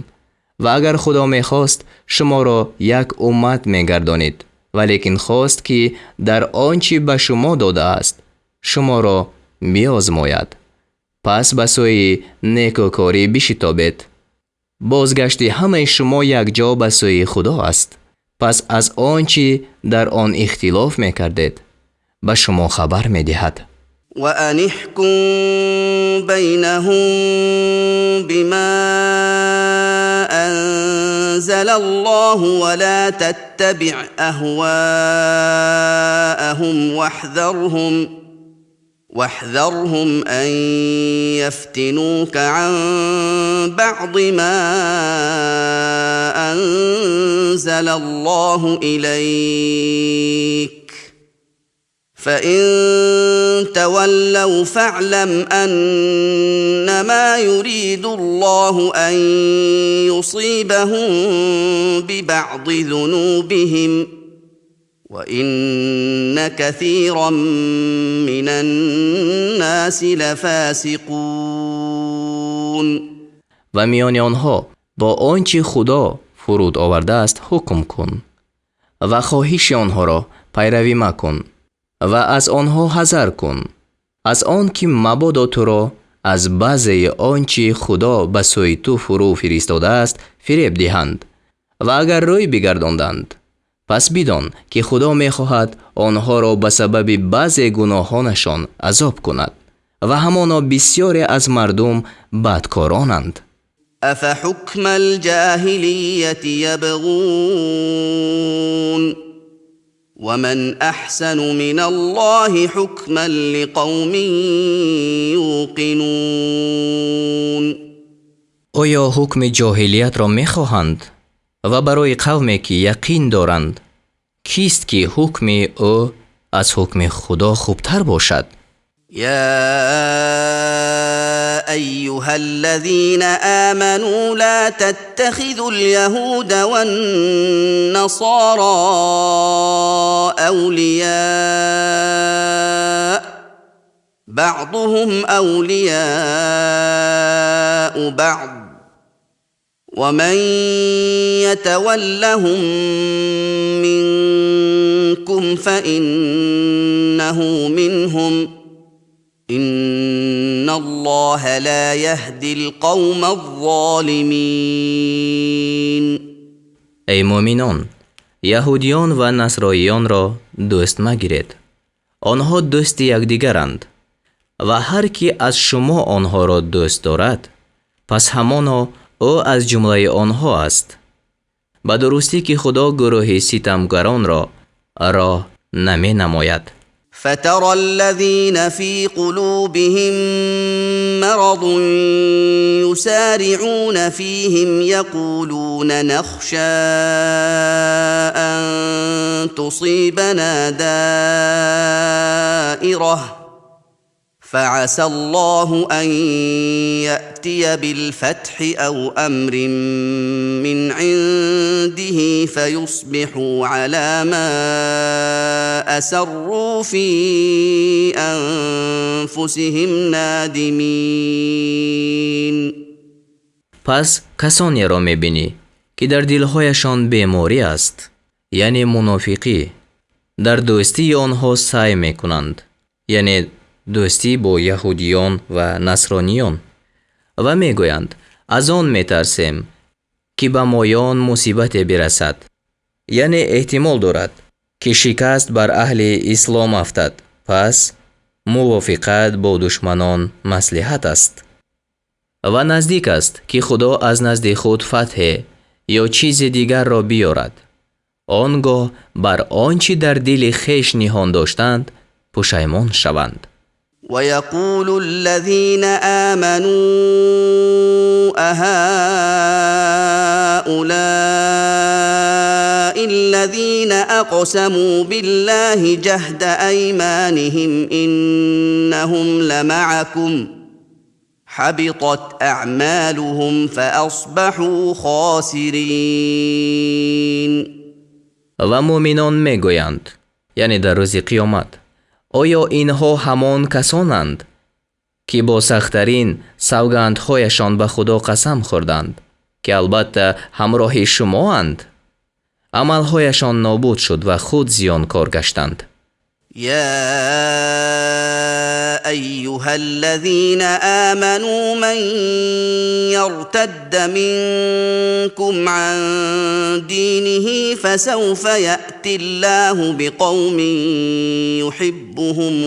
ва агар худо мехост шуморо як уммат мегардонид, валекин хост ки дар он чи ба шумо додааст шуморо биозмояд. пас ба сӯи некӯкорӣ бишитобед. бозгашти ҳамаи шумо якҷо ба сӯи худо аст. пас аз он чи дар он ихтилоф мекардед ба шумо хабар медиҳад. وأن احكم بينهم بما أنزل الله ولا تتبع أهواءهم واحذرهم أن يفتنوك عن بعض ما أنزل الله إليك فإن تولوا فاعلم أنما يريد الله أن يصيبهم ببعض ذنوبهم وإن كثيرا من الناس لفاسقون. و میان آنها با آنچه خدا فرود آورده است حکم کن و خواهش آنها را پیروی مکن و از آنها حذر کن، از آن که مبادا تو را از بعضی آنچه خدا به سوی تو فرو فرستاده است فریب دهند و اگر روی بگرداندند، پس بدان که خدا می‌خواهد آنها را به سبب بعضی گناهانشان عذاب کند و همانا بسیاری از مردم بدکارانند. افحکم الجاهلیت یبغون ومن احسن من الله حکما لقوم یوقنون. آیا حکم جاهلیت را می‌خواهند و برای قومی که یقین دارند؟ کیست که حکم او از حکم خدا خوبتر باشد؟ يا أيها الذين آمنوا لا تتخذوا اليهود والنصارى أولياء بعضهم أولياء بعض ومن يتولهم منكم فإنه منهم إن الله لا يهدي القوم الظالمين. ای مؤمنان، یهودیان و نصرانیان را دوست مگیرید. آنها دوست یکدیگرند و هر کی از شما آنها را دوست دارد پس همانا او از جمله آنها است. به درستی که خدا گروه ستمگران را راه نمی نماید. فترى الذين في قلوبهم مرض يسارعون فيهم يقولون نخشى أن تصيبنا دائرة فعسى الله أن يأتي بالفتح أو أمر من عنده فيصبحوا على ما أسروا في أنفسهم نادمين. پس کسانی را می‌بینی که در دلهایشان بیماری است، یعنی منافقی، در دوستی آنها سعی می‌کنند، یعنی دوستی با یهودیان و نصرانیان، و میگویند از آن میترسیم که به مایان مصیبت برسد، یعنی احتمال دارد که شکست بر اهل اسلام افتد، پس موافقت با دشمنان مصلحت است و نزدیک است که خدا از نزد خود فتح یا چیز دیگر را بیارد. آنگاه بر آنچه در دل خویش نهان داشتند پشیمان شوند. ويقول الذين آمنوا أهؤلاء الذين اقسموا بالله جهد ايمانهم انهم لمعكم حبطت اعمالهم فاصبحوا خاسرين. و مؤمنان میگویند، یعنی در روز قیامت، آیا اینها همان کسانند که با سخت‌ترین سوگندهایشان به خدا قسم خوردند که البته همراه شما اند؟ عملهایشان نابود شد و خود زیانکار گشتند. يا ايها الذين امنوا من يرتد منكم عن دينه فسوف ياتي الله بقوم يحبهم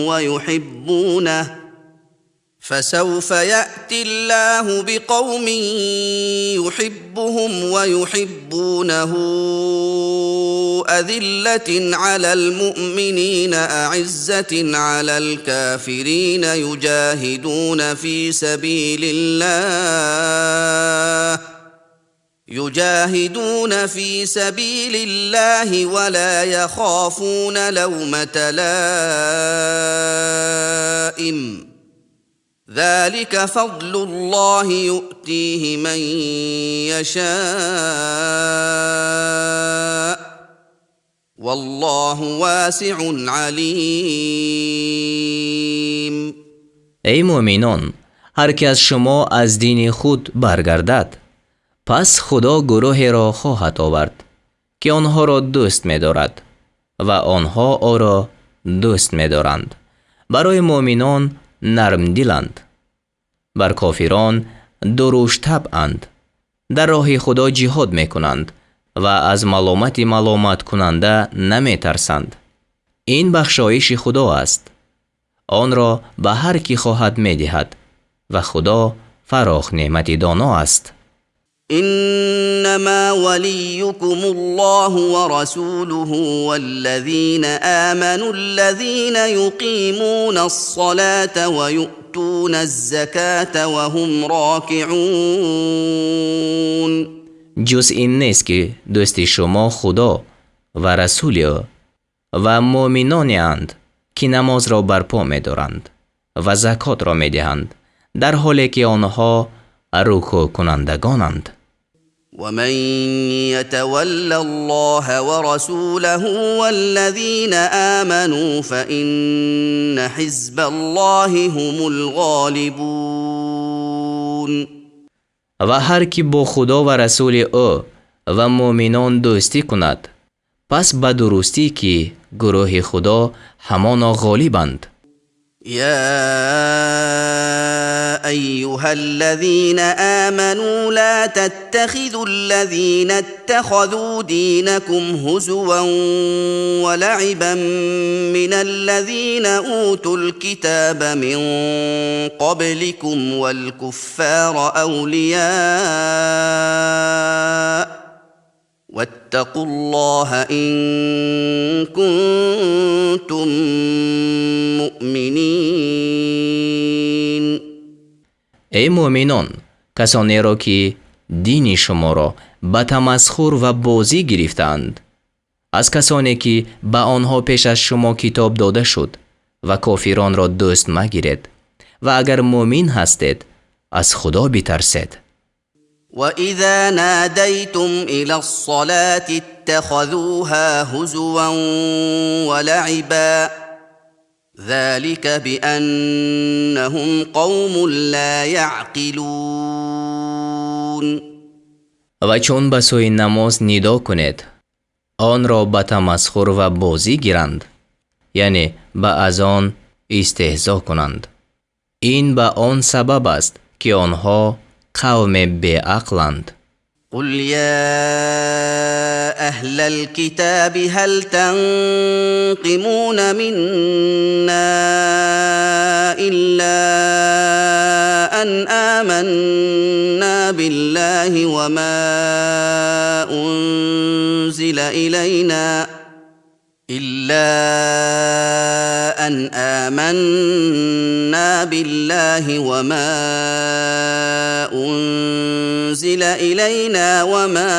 ويحبونه أذلة على المؤمنين أعزة على الكافرين يجاهدون في سبيل الله ولا يخافون لومة لائم ذلك فضل الله يؤتيه من يشاء والله واسع علیم. ای مؤمنان، هر که از شما از دین خود برگردد، پس خدا گروه را خواهد آورد که آنها را دوست می دارد و آنها او را دوست می دارند. برای مؤمنان نرم دلند، بر کافران دروش طبعند، در راه خدا جهاد می کنند و از ملامت کننده نمی ترسند. این بخشایش خدا است، آن را به هر کی خواهد می دهد و خدا فراخ نعمت دانا است. انما وليكم الله ورسوله والذين آمنوا الذين يقيمون الصلاة ويؤتون الزكاة وهم راكعون. جز این نیست که دوست شما خدا و رسول او و مؤمنانی اند که نماز را برپا می دارند و زکات را می دهند در حالی که آنها رکوع کنندگانند. ومن يتول الله ورسوله والذين آمنوا فإن حزب الله هم الغالبون. و هر کی با خدا و رسول او و مؤمنان دوستی کند، پس به درستی که گروه خدا همانا غالبند. يا ايها الذين آمنوا لا تتخذوا الذين اتخذوا دينكم هزوا ولعبا من الذين اوتوا الكتاب من قبلكم والكفار اولياء واتقوا الله ان كنتم مؤمنین. ای مؤمنان، کسانی را که دین شما را به تمسخر و بازی گرفتند، از کسانی که به آنها پیش از شما کتاب داده شد، و کافران را دوست مگیرید و اگر مؤمن هستید از خدا بترسید. وَإِذَا نَادَيْتُمْ إِلَى الصَّلَاةِ اتَّخَذُوهَا هُزُوًا وَلَعِبًا ذَلِكَ بِأَنَّهُمْ قَوْمٌ لَا يَعْقِلُونَ. و چون به سوی نماز ندا کنید، آن را به تمسخر و بازی گیرند، یعنی به از آن استهزا کنند. این به آن سبب است که آنها قوم بی‌عقلند. قل يا أهل الكتاب هل تنقمون منا إلا أن آمنا بالله وما أنزل إلينا أن آمنا بالله وما أنزل إلينا وما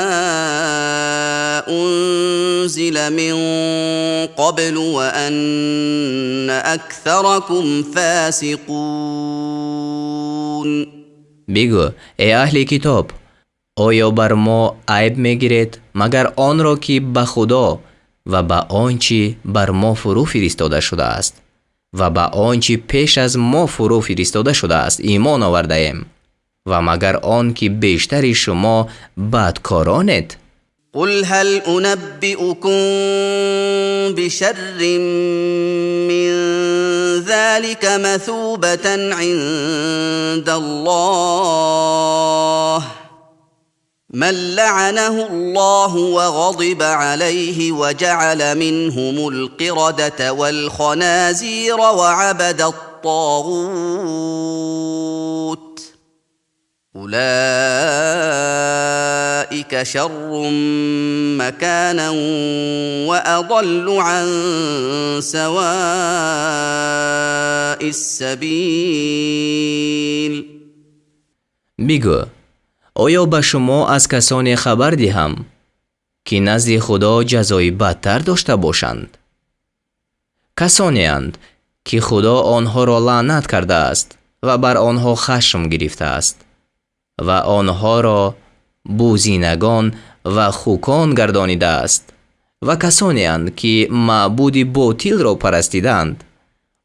أنزل من قبل وأن أكثركم فاسقون. بگو ای اهل کتاب، آیا بر ما عیب میگیرید مگر آن را که به خدا و به آنچه بر ما فرو فرستاده شده است و به آنچه پیش از ما فرو فرستاده شده است ایمان آورده ایم و مگر آن که بیشتر شما بدکارانید؟ قل هل أنبئكم بشر من ذلك مثوبة عند الله من لعنه الله وغضب عليه وجعل منهم القردة والخنازير وعبد الطاغوت أولئك شر مكانا وأضل عن سواء السبيل. بگو آیا به شما از کسانی خبر دهم که نزد خدا جزای بدتر داشته باشند؟ کسانی اند که خدا آنها را لعنت کرده است و بر آنها خشم گرفته است و آنها را بوزینگان و خوکان گردانیده است و کسانی اند که معبود باطل را پرستیدند،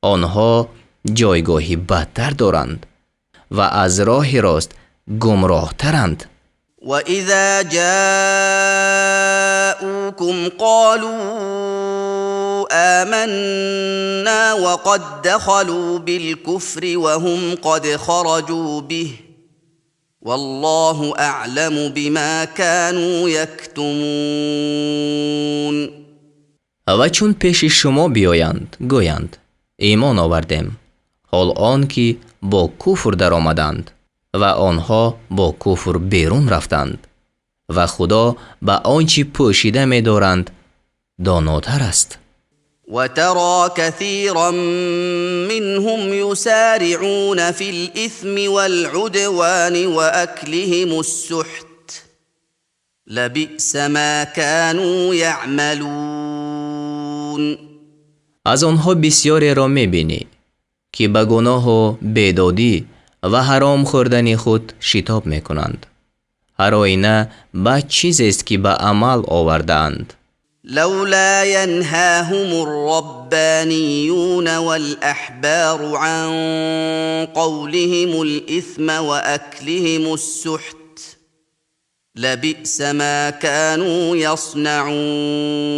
آنها جایگاهی بدتر دارند و از راه راست گمراه ترند. وَإِذَا جَاءُوكُمْ قَالُوا آمَنَّا وَقَدْ دَخَلُوا بِالْكُفْرِ وَهُمْ قَدْ خَرَجُوا بِهِ وَاللَّهُ أَعْلَمُ بِمَا كَانُوا يَكْتُمُونَ. و چون پیش شما بیایند گویند ایمان آوردیم، حال آن که با کفر در آمدند و آنها با کفر بیرون رفتند و خدا به آنچه پوشیده می دارند داناتر است. وترى كثيرا منهم يسارعون في الإثم والعدوان وأكلهم السحت لبئس ما كانوا يعملون. از آنها بسیاری را می بینی که به گناه و بیدادی و حرام خوردن خود شتاب می کنند. هر آینه به چیزی است که به عمل آوردند. لولا ينهاهم الربانيون والأحبار عن قولهم الإثم وأكلهم السحت لبئس ما كانوا يصنعون.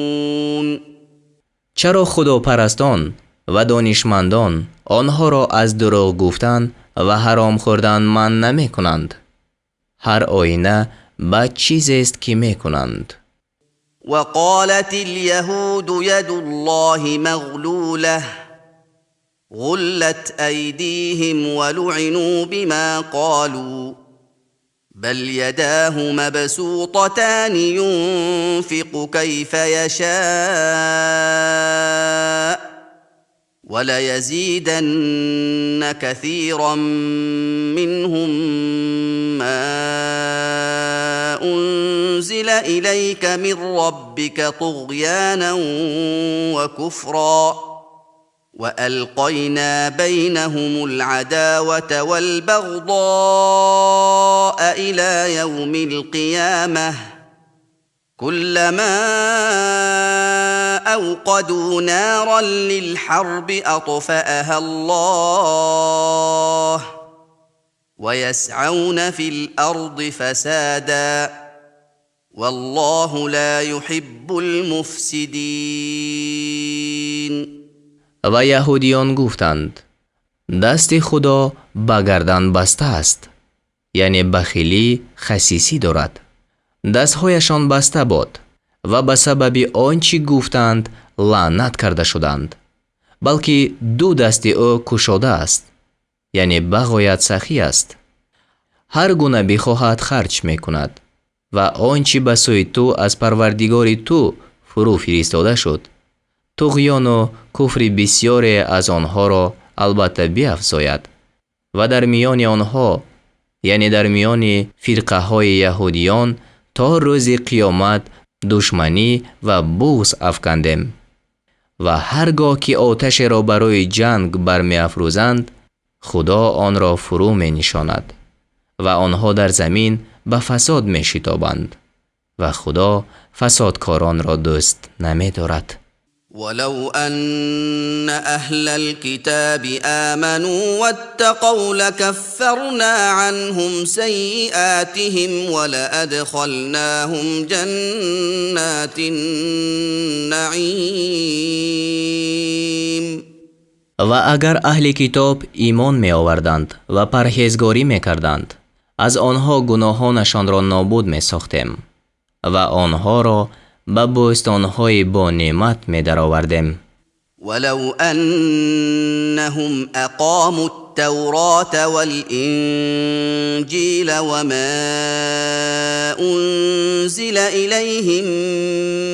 چرا خداپرستان و دانشمندان آنها را از دروغ گفتن و حرام خوردن من نمی کنند؟ هر آینه به چیزی است که می کنند. وقالت اليهود يد الله مغلولة غلت أيديهم ولعنوا بما قالوا بل يداه مبسوطتان ينفق كيف يشاء وليزيدن كثيرا منهم ما أنزل إليك من ربك طغيانا وكفرا وألقينا بينهم العداوة والبغضاء إلى يوم القيامة كلما أوقدوا نارا للحرب أطفأها الله ويسعون في الأرض فسادا والله لا يحب المفسدين. و یهودیان گفتند دست خدا به گردن بسته است، یعنی بخیلی خسیسی دارد. دستهایشان بسته باد و به سبب آنچه گفتند لعنت کرده شدند، بلکه دو دست او گشاده است، یعنی بغایت سخی است. هر گونه بخواهد خرج می کند و آنچه به سوی تو از پروردگار تو فرو فرستاده شد طغیان و کفر بسیاری از آنها را البته بیفزاید و در میان آنها، یعنی در میان فرقه های یهودیان، تا روز قیامت دشمنی و بغض افکندیم و هرگاه که آتش را برای جنگ برمی افروزند، خدا آن را فرو می نشاند و آنها در زمین به فساد می شتابند و خدا فسادکاران را دوست نمی دارد. ولو أن أهل الكتاب آمنوا واتقوا لكفرنا عنهم سيئاتهم ولأدخلناهم جنات النعيم. و اگر اهل کتاب ایمان می آوردند و پرهیزگاری می کردند، از آنها گناهانشان را نابود می ساختیم و آنها را به بوستان‌های با نعمت می درآوردیم. ولو أنهم أقاموا التوراة والإنجيل وما أنزل إليهم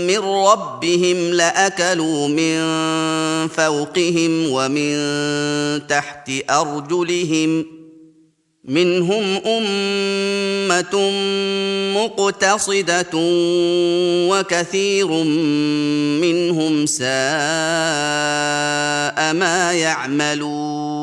من ربهم لأكلوا من فوقهم ومن تحت أرجلهم منهم أمة مقتصدة وكثير منهم ساء ما يعملون.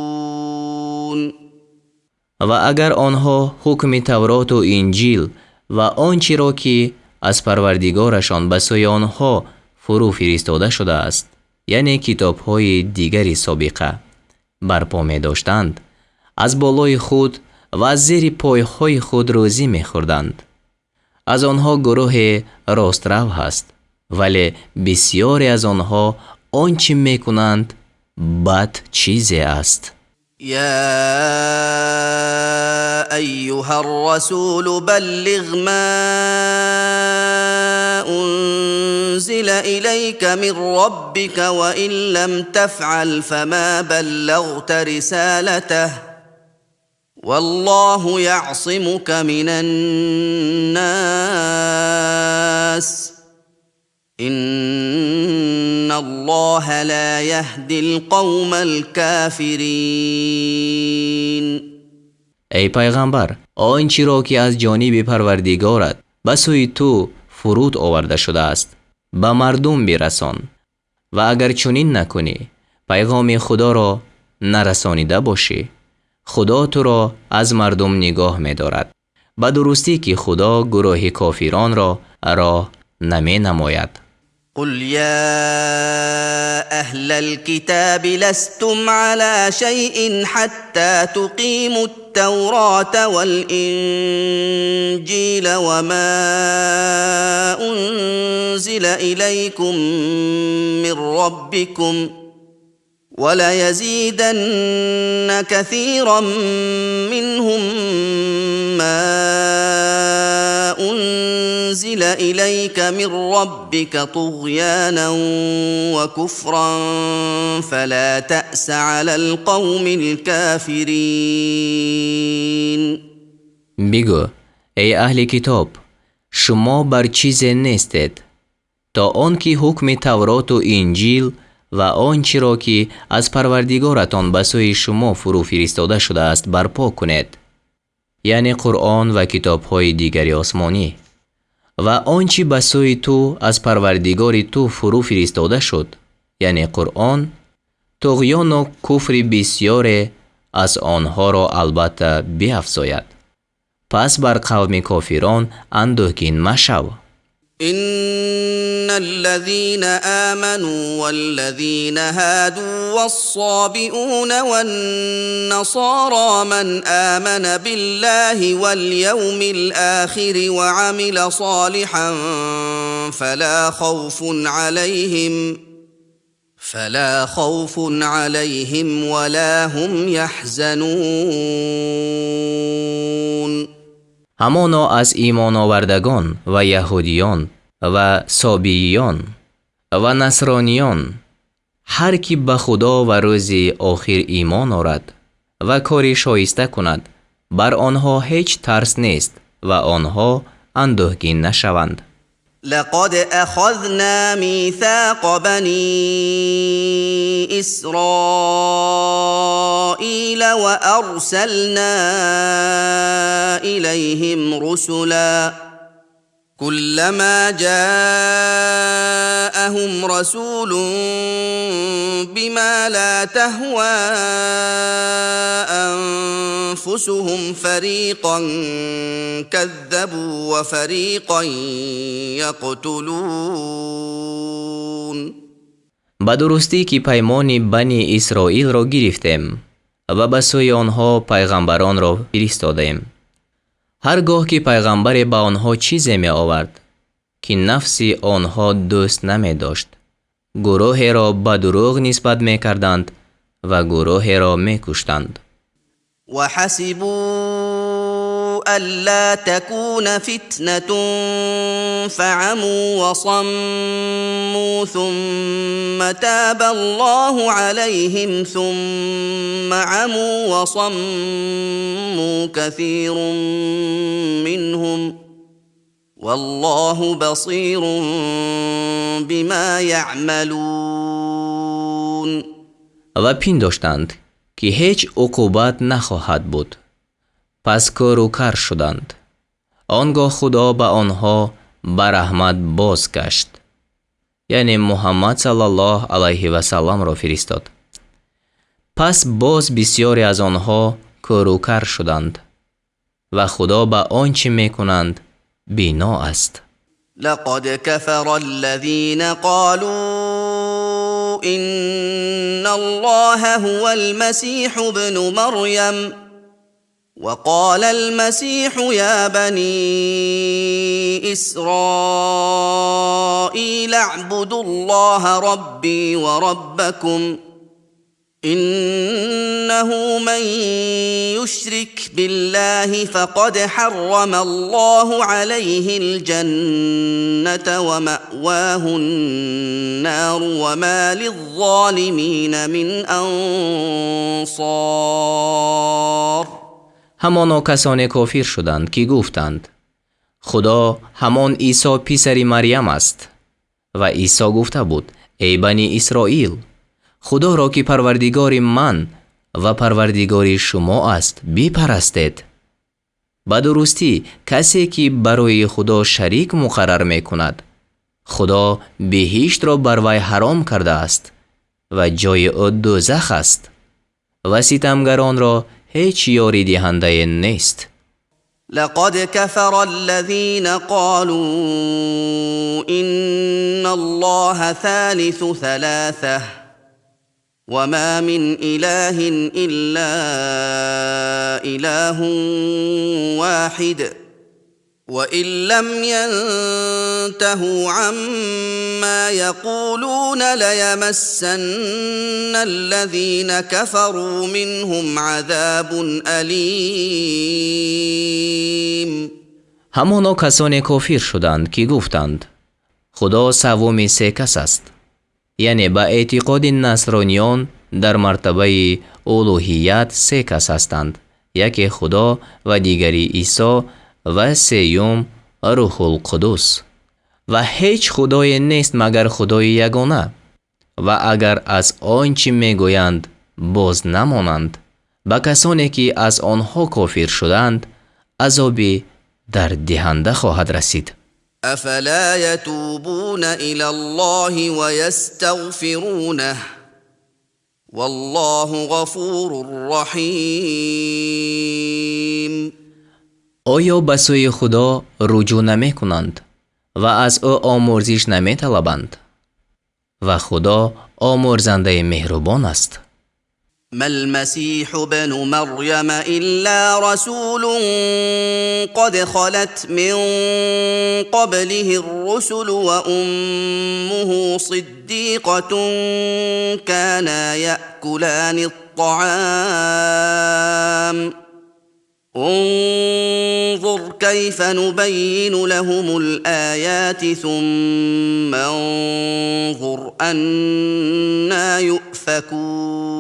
و اگر آنها حکم تورات و انجیل و آنچه را که از پروردگارشان به سوی آنها فرو فرستاده شده است، یعنی کتاب‌های دیگری سابقه، برپا می داشتند، از بالای خود و از زیر پایهای خود روزی می خوردند. از آنها گروه راسترو هست، ولی بسیاری از آنها آنچه می کنند بد چیزی است. يا أيها الرسول بلغ ما أنزل إليك من ربك وإن لم تفعل فما بلغت رسالته والله يعصمك من الناس إن الله لا يهدي القوم الكافرين. ای پیغمبر، آنچه را که از جانب پروردگارت به سوی تو فرود آورده شده است به مردم برسان و اگر چنین نکنی پیغام خدا را نرسانیده باشی، خدا تو را از مردم نگاه می دارد. به درستی که خدا گروه کافران را راه نمی نماید. قل يا أهل الكتاب لستم على شيء حتى تقيموا التوراة والإنجيل وما أنزل إليكم من ربكم وليزيدن كثيرا منهم ما أنزل إليك من ربك طغيانا وكفرا فلا تأس على القوم الكافرين. بگو ای اهل کتاب، شما بر چیزی نیستید تا آنکه حکم تورات و انجیل و آنچه را که از پروردگارتان به سوی شما فرو فرستاده شده است برپا کنید، یعنی قرآن و کتاب‌های دیگری آسمانی، و آنچه به سوی تو از پروردگار تو فرو فرستاده شد، یعنی قرآن، طغیان و کفر بسیاری از آنها را البته بیفزاید. پس بر قوم کافران اندوهگین مشو. إن الذين آمنوا والذين هادوا والصابئون والنصارى من آمن بالله واليوم الآخر وعمل صالحا فلا خوف عليهم ولا هم يحزنون. همانا از ایمان آوردگان و یهودیان و سابییان و نصرانیان، هر کی به خدا و روز آخر ایمان آورد و کاری شایسته کند، بر آنها هیچ ترس نیست و آنها اندوهگین نشوند. لقد اخذنا ميثاق بني اسرائيل وارسلنا اليهم رسلا كلما جاءهم رسول بما لا تهوى انفسهم فريقا كذبوا وفريقا يقتلون. ба дурустӣ ки паймони бани исроилро гирифтем ва ба сӯи онҳо пайғамбаронро фиристодем. ҳар гоҳ ки пайғамбаре ба онҳо чизе меовард ки нафси онҳо дӯст намедошт, гурӯҳеро ба дурӯғ нисбат мекарданд ва гурӯҳеро мекуштанд. وحسبوا ألا تكون فتنة فعموا وصموا ثم تاب الله عليهم ثم عموا وصموا كثير منهم والله بصير بما يعملون. و پنداشتند که هیچ عقوبت نخواهد بود. پس کارو کار شدند. آنگاه خدا به آنها به رحمت بازگشت. یعنی محمد صلی الله علیه و سلم را فرستاد. پس باز بسیاری از آنها کارو کار شدند و خدا به آنچه میکنند بینا است. لقد كفر الذين قالوا إن الله هو المسيح ابن مريم وقال المسيح يا بني إسرائيل اعبدوا الله ربي وربكم إنه من يشرك بالله فقد حرم الله عليه الجنة ومأواه النار وما للظالمين من أنصار. همانا کسانی کافر شدند که گفتند خدا همان عیسی پسر مریم است و عیسی گفته بود ای بنی اسرائیل خدا را که پروردگار من و پروردگار شما است بپرستید. به درستی کسی که برای خدا شریک مقرر می کند خدا بهشت را بر وی حرام کرده است و جای او دوزخ است و ستمگران را هیچ یاری دهنده نیست. لقد كفر الذين قالوا إن الله ثالث ثلاثة وما من إله إلا إله واحد وإن لم ينتهوا عما يقولون ليمسن الذين كفروا منهم عذاب أليم. همانا کسانی کافر شدند که گفتند خدا سوم سه کس است. یعنی با اعتقاد نصرانیان در مرتبه الوهیت سه کس هستند، یکی خدا و دیگری عیسی و سوم روح القدس و هیچ خدای نیست مگر خدای یگانه و اگر از آنچه میگویند باز نمانند با کسانی که از آنها کافر شدند عذابی در دهنده خواهد رسید. افلا يتوبون الى الله ويستغفرونه والله غفور رحیم. آیا به سوی خدا رجوع نمی کنند و از او آمرزش نمی طلبند و خدا آمرزنده مهربان است. ما المسيح ابن مريم إلا رسول قد خلت من قبله الرسل وأمه صديقة كانا يأكلان الطعام انظر كيف نبين لهم الآيات ثم انظر أنا يؤفكون.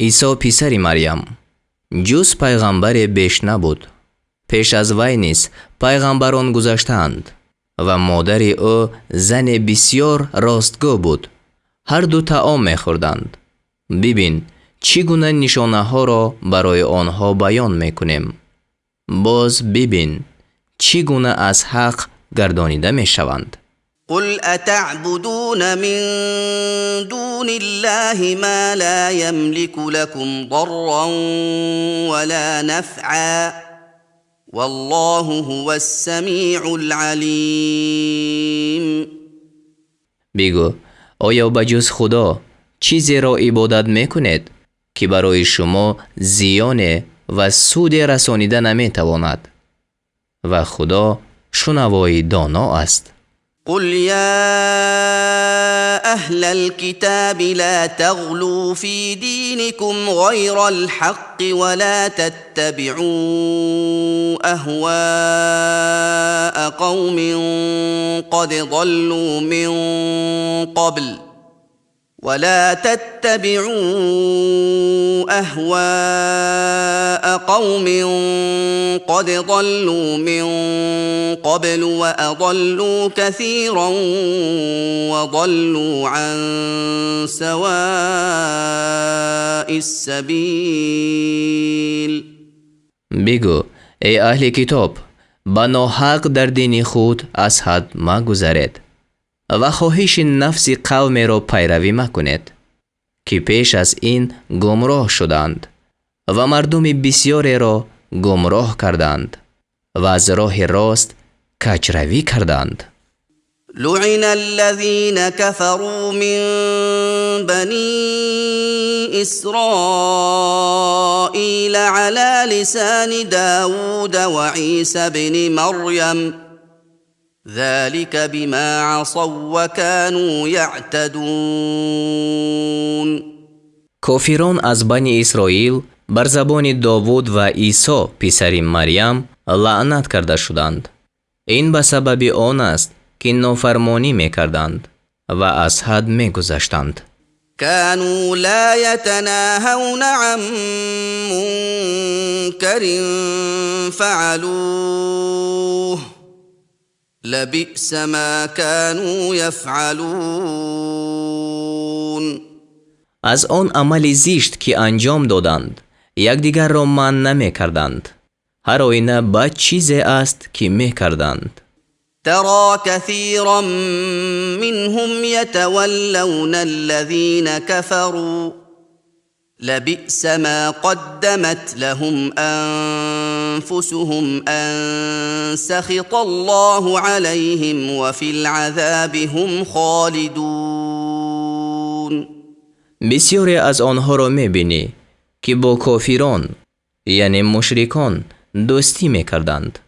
عیسی پسر مریم جز پیغمبر بیش نبود. پیش از وی نیز پیغمبران گذشتند و مادر او زن بسیار راستگو بود. هر دو طعام می خوردند. ببین چگونه نشانه ها را برای آنها بیان می کنیم. باز ببین چگونه از حق گردانیده می شوند. قل اتعبدون من دون الله ما لا يملك لكم ضرا ولا نفعا والله هو السمیع العلیم. بگو آیا بجز خدا چیزی را عبادت میکنید که برای شما زیان و سود رسانیده نمیتواند و خدا شنوای دانا است. قل يا أهل الكتاب لا تغلوا في دينكم غير الحق ولا تتبعوا أهواء قوم قد ضلوا من قبل ولا تتبعوا أهواء قوم قد ضلوا من قبل وأضلوا كثيرا وضلوا عن سواء السبيل. بگو ای اهل کتاب به ناحق در دین خود از حد مگذرید و خواهش نفس قوم را پیروی مکنید که پیش از این گمراه شدند و مردم بسیاری را گمراه کردند و از راه راست کجروی کردند. لعن الذين كفروا من بني إسرائيل على لسان داود وعيسى بن مريم ذلك بما عصوا وكانوا يعتدون. کافران از بنی اسرائیل بر زبان داوود و عیسی پسر مریم لعنت کرده شدند. این به سبب آن است که نافرمانی میکردند و از حد میگذشتند. كانوا لا يتناهون عن منكر فعلوه لبئس ما كانوا يفعلون. از آن عمل زشت که انجام دادند یکدیگر را منع نمی‌کردند. هر آینه بد چیزی است که می‌کردند. ترى كثيرا منهم يتولون الذين كفروا لبئس ما قدمت لهم أنفسهم أن سخط الله عليهم وفي العذاب هم خالدون. بسیاری از آنها را می‌بینی که با کافران یعنی مشرکان دوستی می‌کردند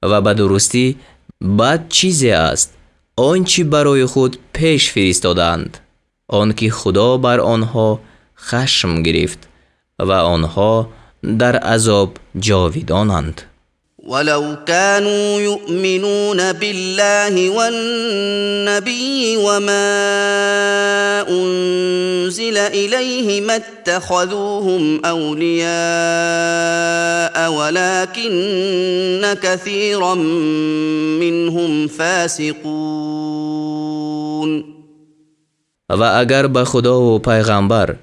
و به درستی بد چیزی است آنچه برای خود پیش فرستادند، آنکه خدا بر آنها خشم گرفت و آنها در عذاب جاویدانند. ولو كانوا يؤمنون بالله والنبي وما أنزل إليه ما اتخذوهم أولياء ولكن كثيرا منهم فاسقون. و اگر به خدا و پیغمبر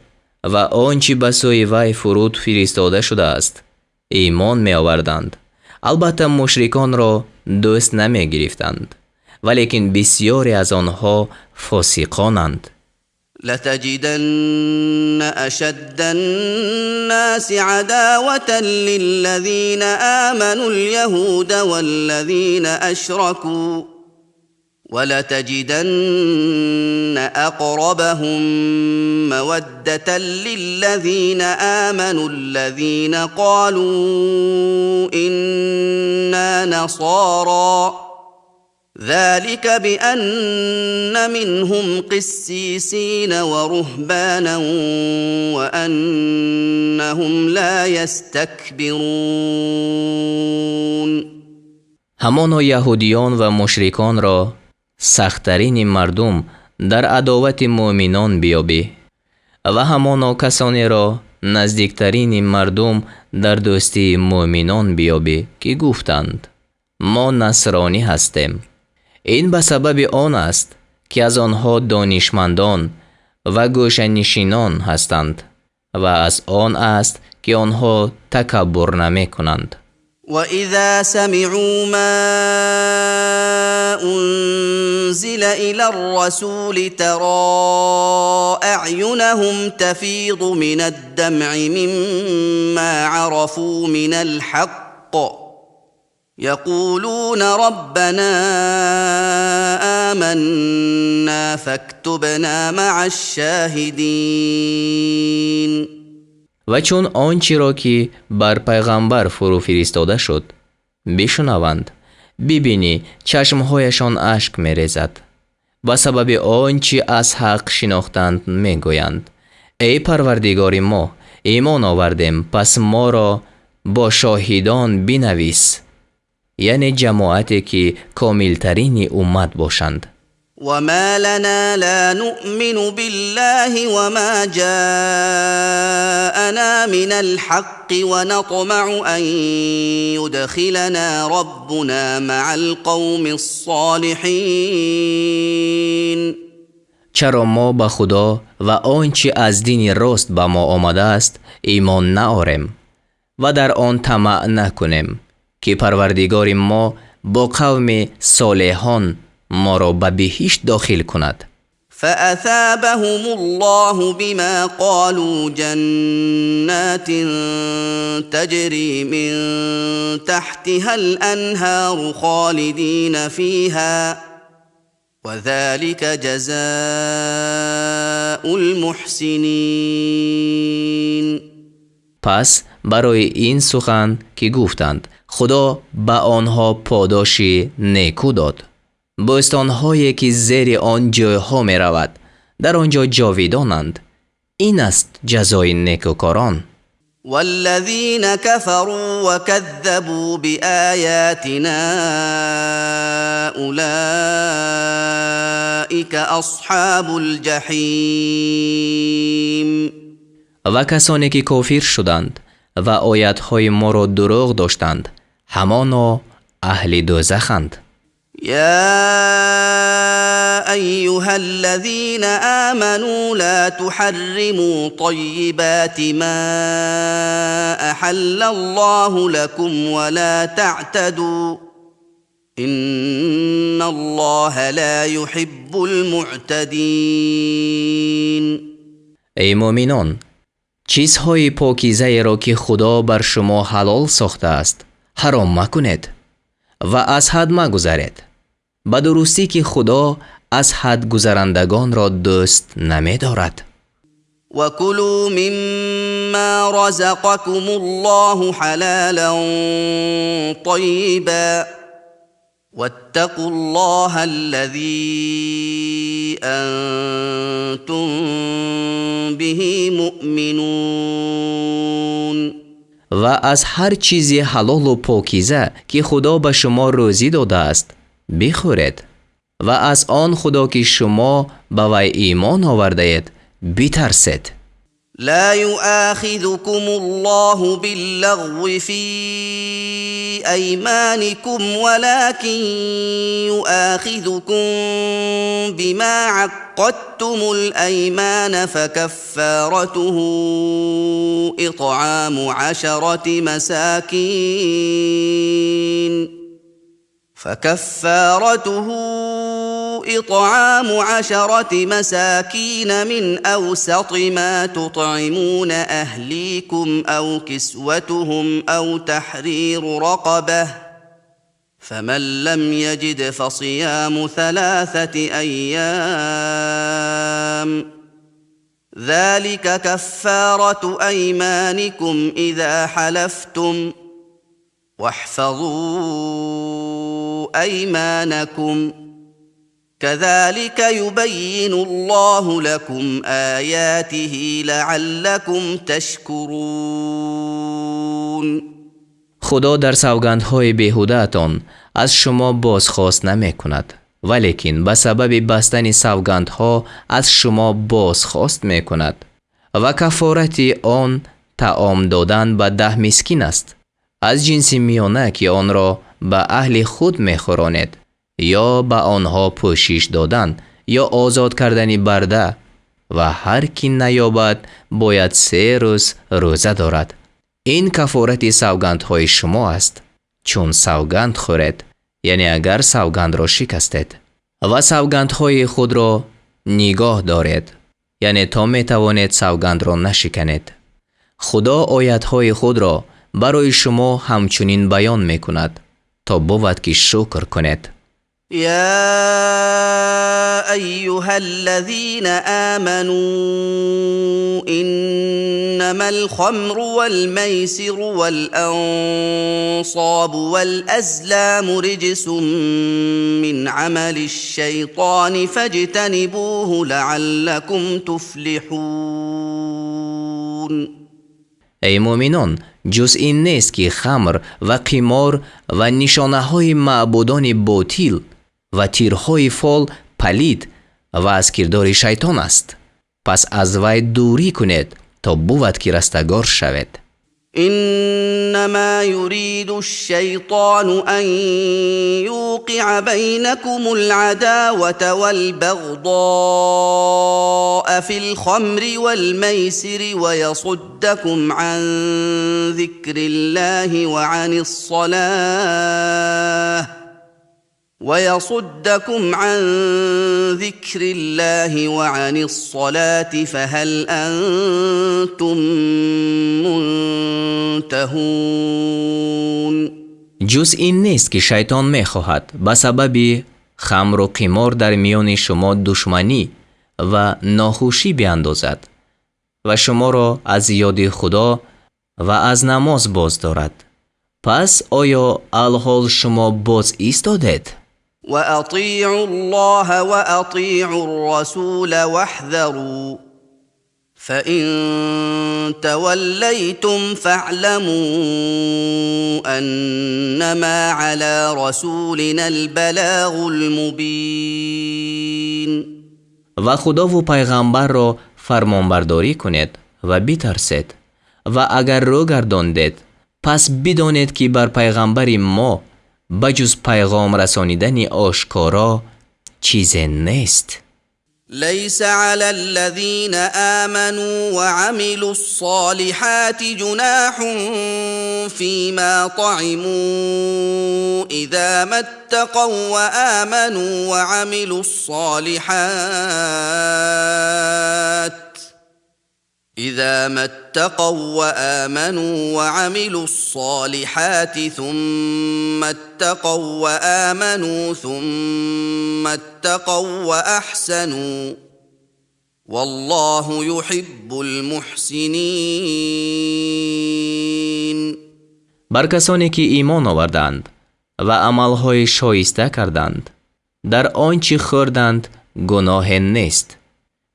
و آنچه به سوی وی فرود فرستاده شده است ایمان می آوردند، البته مشرکان را دوست نمی گرفتند، ولیکن بسیاری از آنها فاسقانند. لتجدن أشد الناس عداوة للذين آمنوا اليهود والذين أشركوا ولتجدن أقربهم مودة للذين آمنوا الذين قالوا إنا نصارى ذلك بأن منهم قسيسين ورهبانا وأنهم لا يستكبرون. همان یهودیان و مشرکان را سخت‌ترین مردم در عداوت مؤمنان بیابی و همان کسانی را نزدیکترین مردم در دوستی مؤمنان بیابی که گفتند ما نصرانی هستیم. این به سبب آن است که از آنها دانشمندان و گوشه‌نشینان هستند و از آن است که آنها تکبر نمی کنند. وَإِذَا سَمِعُوا مَا أُنزِلَ إِلَى الرَّسُولِ تَرَىٰ أَعْيُنَهُمْ تَفِيضُ مِنَ الدَّمْعِ مِمَّا عَرَفُوا مِنَ الْحَقِّ يَقُولُونَ رَبَّنَا آمَنَّا فَاكْتُبْنَا مَعَ الشَّاهِدِينَ. و چون آنچه را که بر پیغمبر فرو فرستاده شد بشنوند، ببینی چشمهایشان اشک می‌ریزد. به سبب آنچه از حق شناختند میگویند ای پروردگار ما، ایمان آوردیم، پس ما را با شاهدان بنویس، یعنی جماعتی که کاملترین امت باشند. وما لنا لا نؤمن بالله وما جاءنا من الحق ونطمع أن يدخلنا ربنا مع القوم الصالحين. چرا ما به خدا و آنچه از دین راست به ما آمده است ایمان نآوریم و در آن طمع نکنیم که پروردگار ما با قوم صالحان ما را به بهشت داخل کند. فأثابهم الله بما قالوا جنات تجري من تحتها الأنهار خالدين فيها وذلك جزاء المحسنين. پس برای این سخن که گفتند خدا به آنها پاداش نیکو داد، بستان‌هایی که زیر آن جایها می رود در آنجا جاویدانند. این است جزای نیکوکاران. والذین کفروا وكذبوا بآیاتنا اولئک اصحاب الجحیم. و کسانی که کافر شدند و آیات‌های ما را دروغ داشتند همانا اهل دوزخند. يا أيها الذين آمنوا لا تحرموا طيبات ما أحل الله لكم ولا تعتدوا إن الله لا يحب المعتدين. ای مؤمنان، چیزهای پاکیزه را که خدا بر شما حلال ساخته است حرام مکنید و از حد مگذرید، به درستی که خدا از حد گذرندگان را دوست نمی دارد. و کلوا مما رزقکم الله حلالا طیبا واتقوا الله الذی انتم به مؤمنون. و از هر چیزی حلال و پاکیزه که خدا به شما روزی داده است بخورید و از آن خدا که شما به وی ایمان آورده اید بترسید. لا يؤاخذكم الله باللغو في أيمانكم ولكن يؤاخذكم بما عقدتم الأيمان فكفارته إطعام عشرة مساكين من أوسط ما تطعمون أهليكم أو كسوتهم أو تحرير رقبة فمن لم يجد فصيام 3 أيام ذلك كفارة أيمانكم إذا حلفتم واحفظوا أيمانكم كذلك يبين الله لكم آياته لعلكم تشكرون. خدا در سوگندهای بیهوده‌تان از شما بازخواست نمی کند، ولیکن به سبب بستن سوگندها از شما بازخواست می کند و کفارت آن طعام دادن به 10 مسکین است از جنس میانه که آن را به اهل خود می خورانید، یا به آنها پوشش دادن یا آزاد کردن برده و هر کی نیابد باید 3 روز روزه دارد. این کفارت سوگندهای شما است، چون سوگند خورید، یعنی اگر سوگند را شکستید و سوگندهای خود را نگاه دارید، یعنی تا می توانید سوگند را نشکنید. خدا آیتهای خود را برای شما همچنین بیان می کند تا بود که شکر کنید. يا ايها الذين امنوا انما الخمر والميسر والانصاب والازلام رجس من عمل الشيطان فاجتنبوه لعلكم تفلحون. ای مؤمنان، جز این نیست که خمر و قمار و نشانه های معبودان باطل و تیرهای فال پلید و از کردار شیطان است. پس از وی دوری کنید تا بود که رستگار شوید. انما يريد الشيطان ان يوقع بينكم العداوه والبغضاء في الخمر والميسر ويصدكم عن ذكر الله وعن الصلاة فهل أنتم منتهون. جز این نیست که شیطان می خواهد به سبب خمر و قمار در میان شما دشمنی و ناخوشی بیندازد و شما را از یاد خدا و از نماز باز دارد. پس آیا الحال شما باز ایستادید؟ وأطيعوا الله وأطيعوا الرسول واحذروا فإن توليتم فاعلموا أنما على رسولنا البلاغ المبين. و خدا و پیغمبر را فرمانبرداری کنید و بترسید و اگر رو گرداندید پس بدانید که بر پیغمبر ما بجز پیغام رسانیدن آشکارا چیز نیست. ليس على الذين آمنوا وعملوا الصالحات جناح فيما طعموا إذا ما اتقوا وآمنوا وعملوا الصالحات ثم اتقوا وآمنوا ثم اتقوا وأحسنوا والله يحب المحسنين. بر کسانی که ایمان آوردند و عملهای شایسته کردند در آنچه خوردند گناه نیست،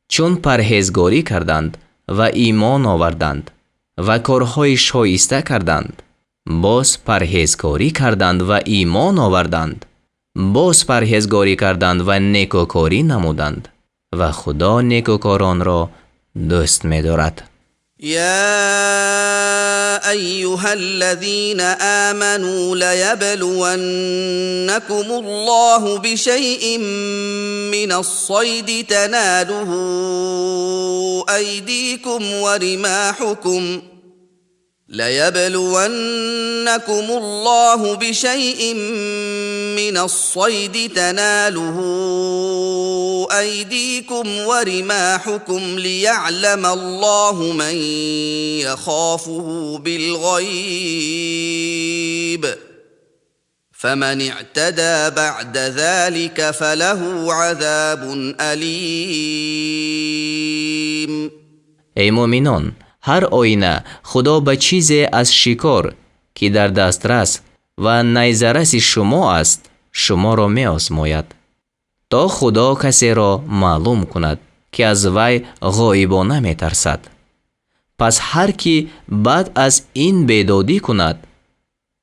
چون پرهیزگاری کردند و ایمان آوردند و کارهای شایسته کردند، باز پرهیزگاری کردند و ایمان آوردند، باز پرهیزگاری کردند و نیکوکاری نمودند و خدا نیکوکاران را دوست می دارد. يا أيها الذين آمنوا ليبلونكم الله بشيء من الصيد تناله أيديكم ورماحكم ليعلم الله من يخافه بالغيب فمن اعتدى بعد ذلك فله عذاب أليم. ای مؤمنان، هر آینه خدا به چیزی از شکار که در دسترس و نیزرس شما است شما را می آزماید تا خدا کسی را معلوم کند که از وی غایبانه می ترسد. پس هر کی بعد از این بیدادی کند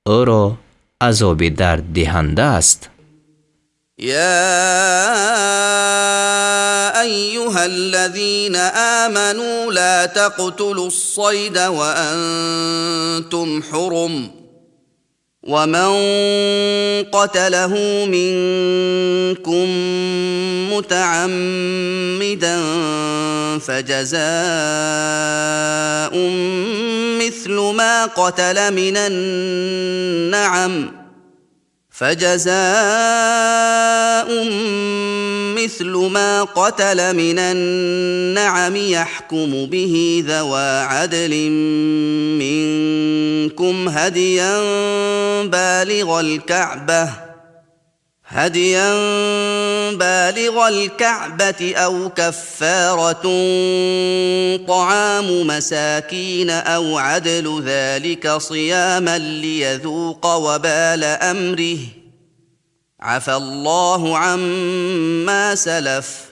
او را عذاب درد دهنده است. يا أيها الذين آمنوا لا تقتلوا الصيد وأنتم حرم ومن قتله منكم متعمدا فجزاء مثل ما قتل من النعم يحكم به ذوى عدل منكم هديا بالغ الكعبة أو كفارة طعام مساكين أو عدل ذلك صياما ليذوق وبال أمره عفى الله عما سلف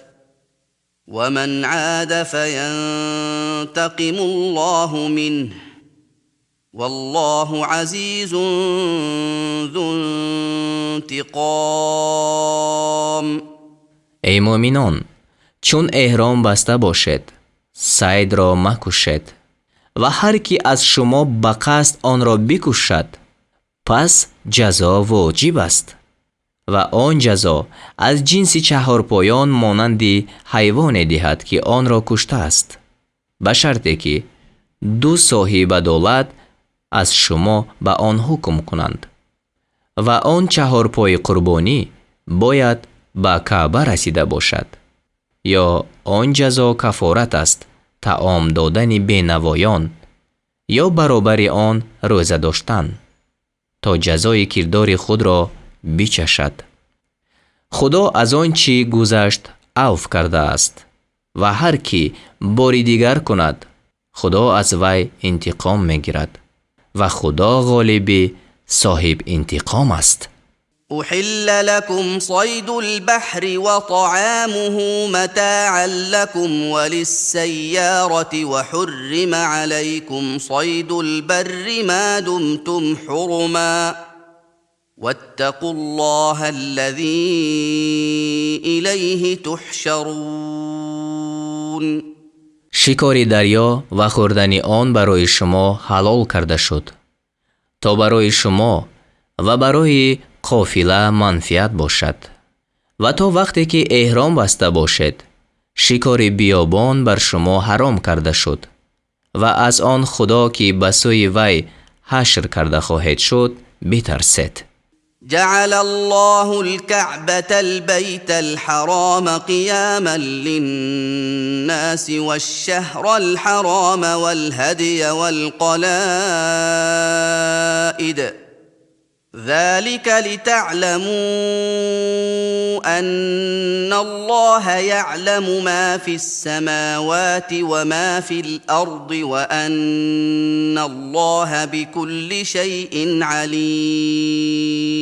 ومن عاد فينتقم الله منه والله عزیز ذو انتقام. ای مؤمنان، چون احرام بسته باشد صید را مکشد و هر کی از شما به قصد آن را بکشد پس جزا واجب است و آن جزا از جنس چهارپایان مانندی حیوان دهد که آن را کشته است، به شرطی که دو صاحب عدالت از شما به آن حکم کنند و آن چهارپای قربانی باید به کعبه رسیده باشد، یا آن جزا کفارت است طعام دادن بینوایان یا برابر آن روزه داشتن تا جزای کردار خود را بچشد. خدا از آن چی گذشت عفو کرده است و هر کی باری دیگر کند خدا از وی انتقام میگیرد و خدا غالب صاحب انتقام است. احل لكم صيد البحر وطعامه متاعا لكم وللسيارة وحرم عليكم صيد البر ما دمتم حرما واتقوا الله الذي إليه تحشرون. شکار دریا و خوردن آن برای شما حلال کرده شد تا برای شما و برای قافله منفعت باشد و تا وقتی که احرام بسته باشد شکار بیابان بر شما حرام کرده شد و از آن خدا که به سوی وی حشر کرده خواهد شد بترسید. جعل الله الكعبة البيت الحرام قياما للناس والشهر الحرام والهدي والقلائد ذلك لتعلموا أن الله يعلم ما في السماوات وما في الأرض وأن الله بكل شيء عليم.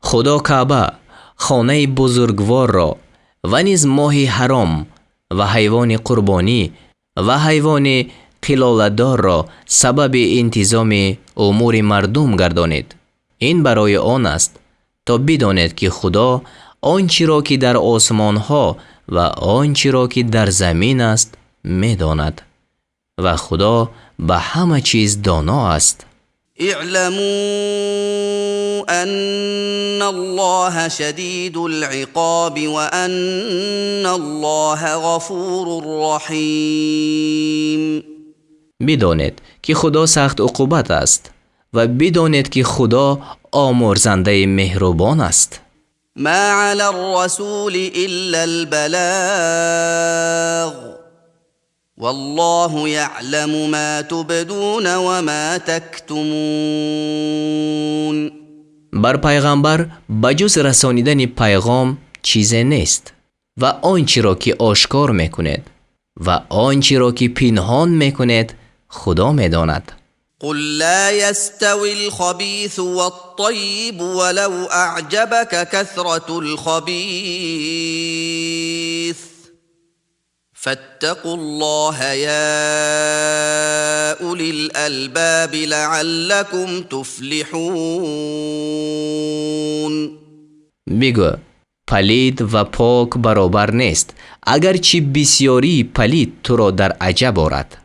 خدا کعبه خانه بزرگوار را و نیز ماه حرام و حیوان قربانی و حیوان قلالتدار را سبب انتظام امور مردم گردانید. این برای آن است تا بدانید که خدا آنچه را که در آسمان ها و آنچه را که در زمین است می‌داند و خدا به همه چیز دانا است. اعلموا ان الله شدید العقاب وان الله غفور رحیم. بدانید که خدا سخت عقوبت است و بدانید که خدا آمرزنده مهربان است. ما علی الرسول الا البلاغ والله يعلم ما تبدون وما تكتمون. بر پیغمبر بجز رسانیدن پیغام چیزی نیست و آنچه را که آشکار میکند و آنچه را که پنهان میکند خدا میداند. قل لا يستوي الخبيث والطيب ولو أعجبك كثرة الخبيث فاتقوا الله يا أولي الألباب لعلكم تفلحون. بگو پلید و پاک برابر نیست اگرچه بسیاری پلید تو را در عجب آرد.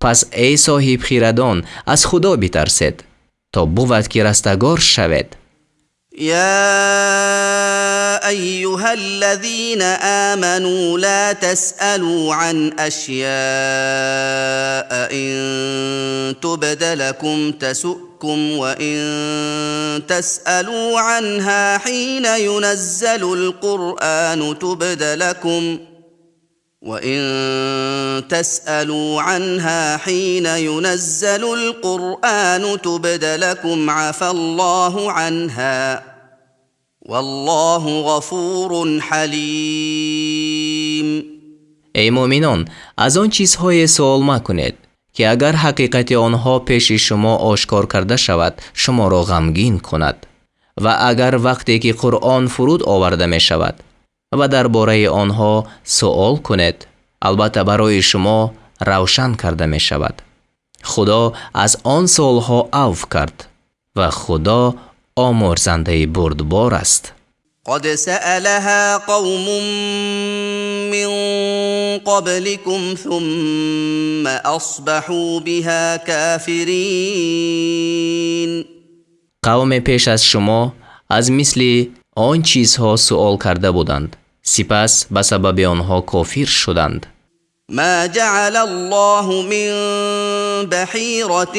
پس ای صاحب خیردان از خدا بترسید تا بود که رستگار شوید. يا أيها الذين آمنوا لا تسألوا عن أشياء إن تبد لكم تسؤكم وإن تسألوا عنها حين ينزل القرآن تبد لكم وإن تسألوا عنها حين ينزل القرآن تبد لكم عفى الله عنها والله غفور حليم. ای مؤمنان، از آن چیزهای سوال مکنید که اگر حقیقت آنها پیش شما آشکار کرده شود شما را غمگین کند و اگر وقتی که قرآن فرود آورده می شود و درباره آنها سوال کنید البته برای شما روشن کرده می شود. خدا از آن سوالها عفو کرد و خدا آمرزنده بردبار است. قد سألها قوم من قبلكم ثم أصبحوا بها كافرين. قوم پیش از شما از مثل آن چیزها سوال کرده بودند سپس به سبب آنها کافر شدند. ما جعل الله من بحيرة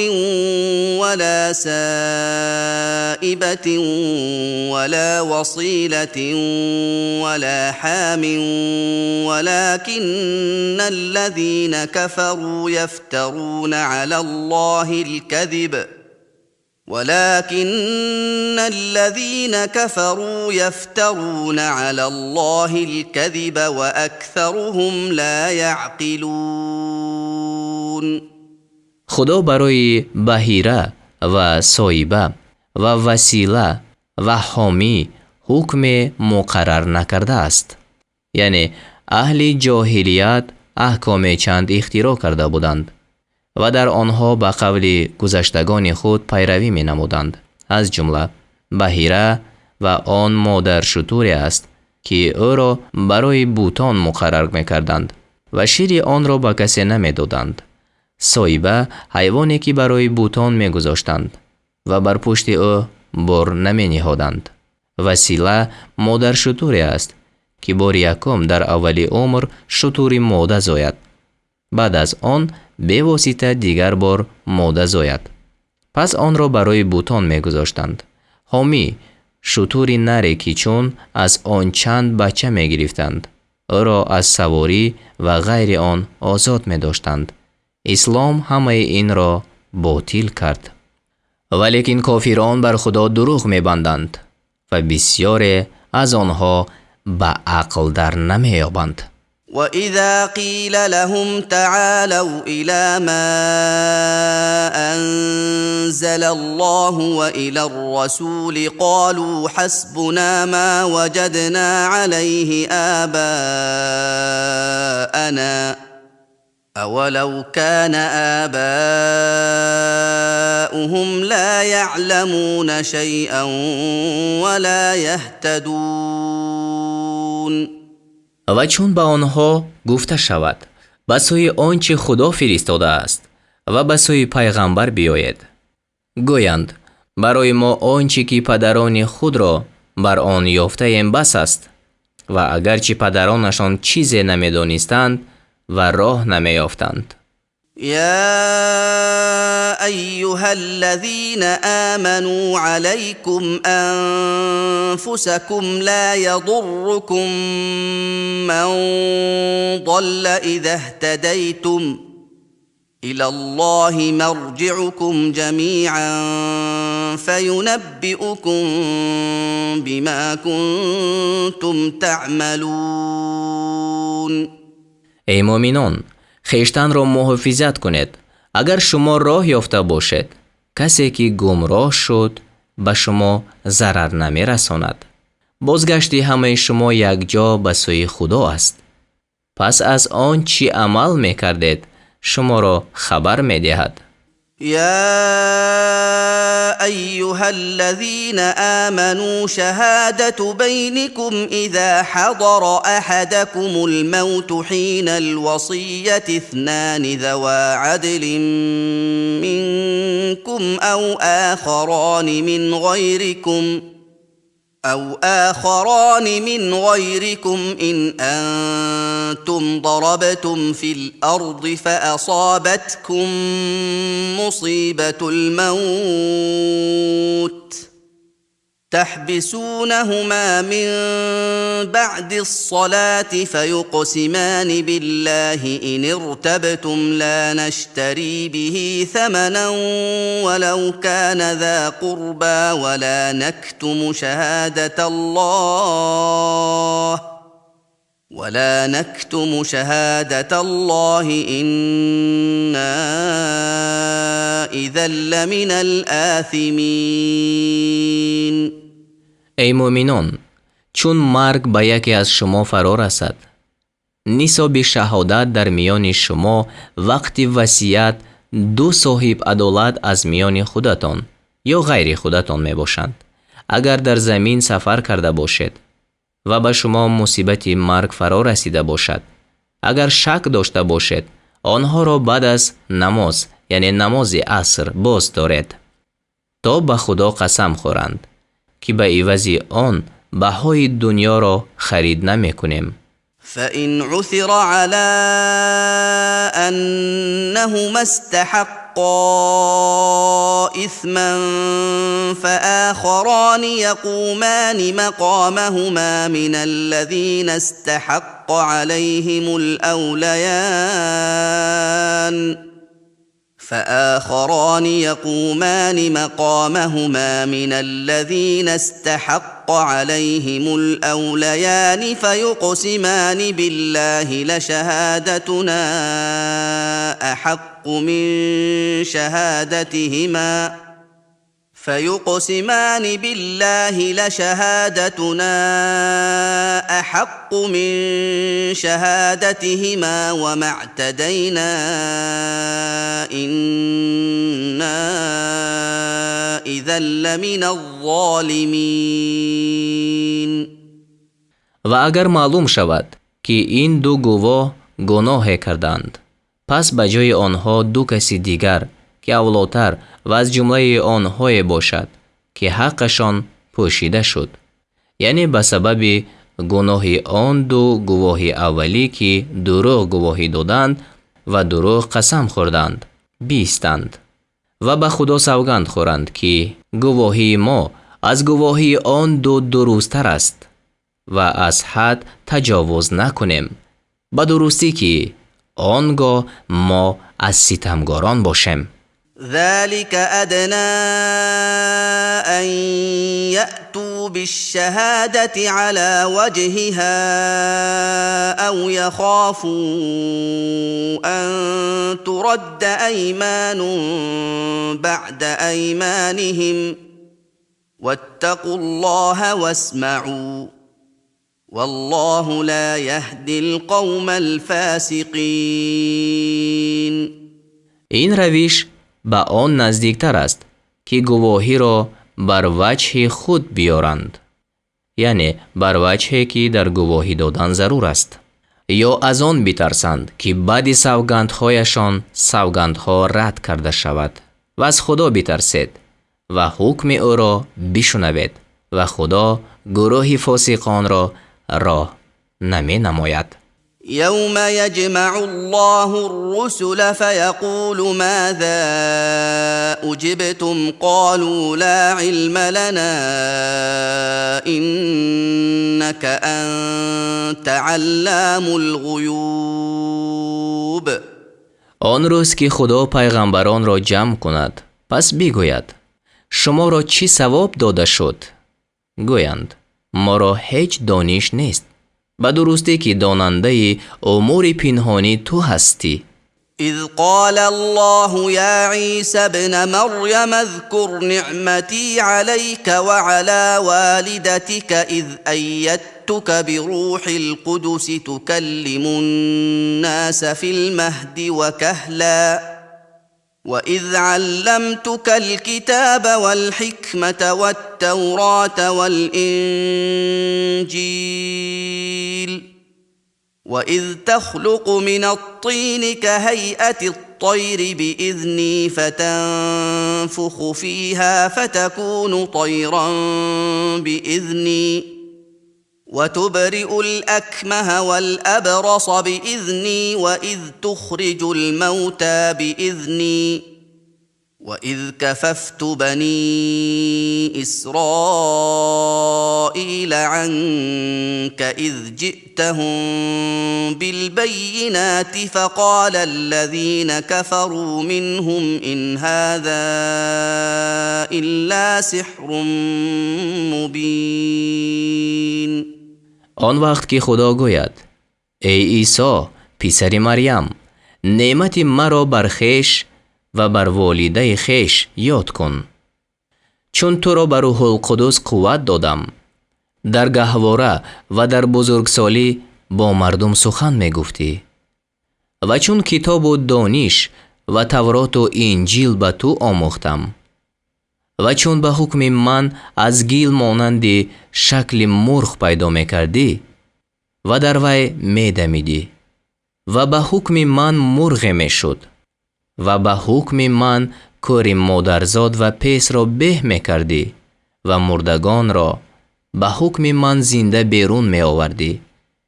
ولا سائبة ولا وصيلة ولا حام ولكن الذين كفروا يفترون على الله الكذب وأكثرهم لا يعقلون. خدا برای بحیره و سایبه و وسیله و حامی حکم مقرر نکرده است. یعنی اهل جاهلیت احکام چند اختراع کرده بودند و در آنها به قول گذشتگان خود پیروی می نمودند. از جمله بحیره و آن مادر شتوری است که او را برای بوتان مقرر می کردند و شیر آن را به کسی نمی دادند. سایبه حیوانی که برای بوتان می گذاشتند و بر پشت او بار نمی نهادند. وسیله مادر شتوری است که بار یکم در اولی عمر شتوری ماده زاید. بعد از آن به واسطه دیگر بار ماده زاید. پس آن را برای بوتان می گذاشتند. حامی شتوری نری که چون از آن چند بچه می گرفتند. او را از سواری و غیر آن آزاد می داشتند. اسلام همه این را باطل کرد. ولیکن کافران بر خدا دروغ می بندند و بسیار از آنها به عقل در نمی یابند. وَإِذَا قِيلَ لَهُمْ تَعَالَوْا إِلَى مَا أَنزَلَ اللَّهُ وَإِلَى الرَّسُولِ قَالُوا حَسْبُنَا مَا وَجَدْنَا عَلَيْهِ آبَاءَنَا أَوَلَوْ كَانَ آبَاؤُهُمْ لَا يَعْلَمُونَ شَيْئًا وَلَا يَهْتَدُونَ. و چون به آنها گفته شود به سوی آنچه خدا فرستاده است و به سوی پیغمبر بیاید گویند برای ما آنچه که پدران خود را بر آن یافته ایم بس است و اگرچه پدرانشان چیزی نمی‌دانستند و راه نمی‌یافتند. يا أيها الذين آمنوا عليكم أنفسكم لا يضركم من ضل إذا اهتديتم إلى الله مرجعكم جميعا فينبئكم بما كنتم تعملون. ای مؤمنان، خویشتن را محافظت کنید. اگر شما راه یافته باشید کسی که گمراه شد به شما ضرر نمی رساند. بازگشت همه شما یک جا به سوی خدا است. پس از آن چی عمل می کردید شما را خبر می دهد. يا ايها الذين امنوا شهاده بينكم اذا حضر احدكم الموت حين الوصيه اثنان ذوا عدل منكم او آخران من غيركم إن أنتم ضربتم في الأرض فأصابتكم مصيبة الموت تحبسونهما من بعد الصلاة فيقسمان بالله إن ارتبتم لا نشتري به ثمنا ولو كان ذا قربى ولا نكتم شهادة الله إنا إذا لمن الآثمين. ای مؤمنان، چون مرگ به یکی از شما فرا رسد، نصاب شهادت در میان شما وقت وصیت دو صاحب عدالت از میان خودتان یا غیر خودتان می باشند. اگر در زمین سفر کرده باشد و به شما مصیبت مرگ فرا رسیده باشد، اگر شک داشته باشد، آنها را بعد از نماز یعنی نماز عصر باز دارد تا به خدا قسم خورند که به عوض آن بهای دنیا را خرید نمی کنیم. فإن عثر على أنهما استحقا إثما فآخران يقومان مقامهما من الذين استحق عليهم الأوليان فيقسمان بالله لشهادتنا أحق من شهادتهما وما اعتدينا إنا إذا لمن الظالمين. و اگر معلوم شود که این دو گواه گناه کردند، پس به جای آنها دو کسی دیگر که اولاتر و از جمله آنهای باشد که حقشان پوشیده شد، یعنی به سبب گناه آن دو گواه اولی که دروغ گواهی دادند و دروغ قسم خوردند بیستند و به خدا سوگند خورند که گواهی ما از گواهی آن دو درست‌تر است و از حد تجاوز نکنیم، به درستی که آنگاه ما از ستمگاران باشیم. ذلك أدنى أن يأتوا بالشهادة على وجهها أو يخافوا أن ترد أيمان بعد أيمانهم واتقوا الله واسمعوا والله لا يهدي القوم الفاسقين. این روش به آن نزدیکتر است که گواهی را بر وجه خود بیارند، یعنی بر وجهی که در گواهی دادن ضرور است، یا از آن بترسند که بعد سوگندهایشان سوگندها رد کرده شود و از خدا بترسید و حکم او را بشنوید و خدا گروه فاسقان را راه نمی نماید. يوم يجمع الله الرسل فيقول ماذا أجبتم قالوا لا علم لنا إنك أنت علام الغيوب. آن روز که خدا پیغمبران را جمع کند، پس بگوید شما را چی ثواب داده شد؟ گویند ما را هیچ دانش نیست، به درستی که داننده امور پنهانی تو هستی. إذ قال الله يا عيسى ابن مريم اذكر نعمتي عليك وعلى والدتك إذ أيدتك بروح القدس تكلم الناس في المهد وكهلا واذ علمتك الكتاب والحكمه والتوراه والانجيل واذ تخلق من الطين كهيئه الطير باذني فتنفخ فيها فتكون طيرا باذني وتبرئ الأكمه والأبرص بإذني وإذ تخرج الموتى بإذني وإذ كففت بني إسرائيل عنك إذ جئتهم بالبينات فقال الذين كفروا منهم إن هذا إلا سحر مبين. آن وقت که خدا گوید ای عیسی پسر مریم نعمت مرا بر خویش و بر والده خویش یاد کن چون تو را بر روح القدس قوت دادم در گهواره و در بزرگسالی با مردم سخن می گفتی و چون کتاب و دانش و تورات و انجیل به تو آموختم و چون به حکم من از گیل مانند شکل مرغ پیدا می کردی و در وی می دمیدی و به حکم من مرغ می شد و به حکم من کور مادرزاد و پس را به می کردی و مردگان را به حکم من زنده بیرون می آوردی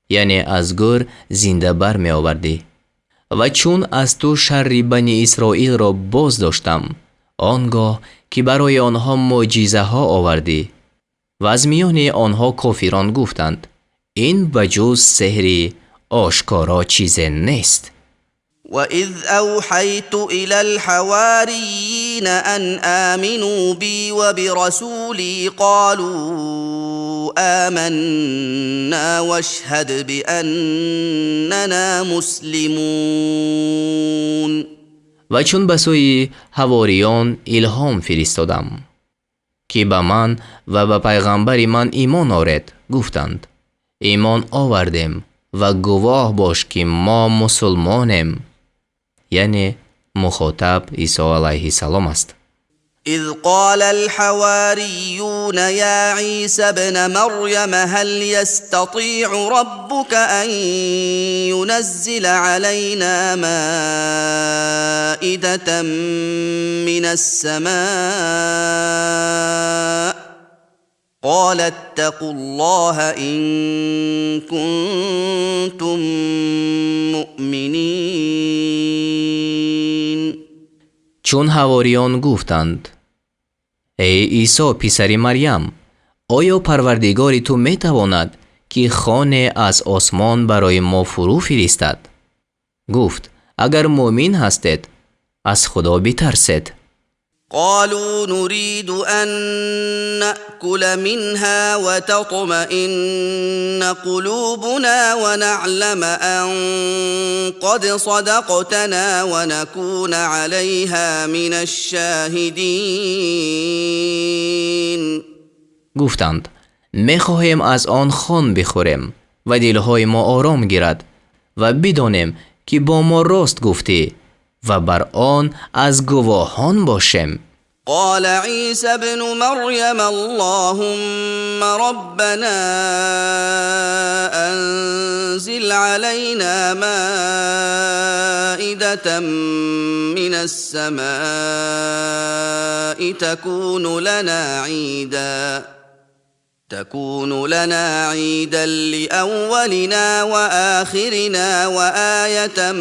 یعنی از گور زنده بر می آوردی و چون از تو شر بنی اسرائیل را باز داشتم آنگاه که برای آنها معجزه ها آوردی و از میان آنها کافران گفتند این بجز سحر آشکارا چیز نیست. وَإِذْ أَوْحَيْتُ إِلَى الْحَوَارِيِّينَ أَنْ آمِنُوا بِي وَبِرَسُولِي قَالُوا آمَنَّا وَاشْهَدْ بِأَنَّنَا مُسْلِمُونَ. و چون به سوی حواریان الهام فرستادم که به من و به پیغمبر من ایمان آورد گفتند ایمان آوردیم و گواه باش که ما مسلمانیم یعنی مخاطب عیسی علیه السلام است. إذ قال الحواريون يا عيسى ابن مريم هل يستطيع ربك أن ينزل علينا مائدة من السماء قال اتقوا الله إن كنتم مؤمنين. چون حواریان گفتند ای عیسی پسر مریم آیا پروردگار تو می تواند که خانه از آسمان برای ما فرو فرستد؟ گفت اگر مؤمن هستید از خدا بترسید. قالوا نريد أن نأكل منها وتطمئن قلوبنا ونعلم أن قد صدقتنا ونكون عليها من الشاهدين. گفتند میخواهیم از آن خوان بخوریم و دلهای ما آرام گیرد و بدانیم که با ما راست گفتی و بر آن از گواهان باشیم. قال عيسى ابن مريم اللهم ربنا أنزل علينا مائدة من السماء تكون لنا عيدا لأولنا وآخرنا وآية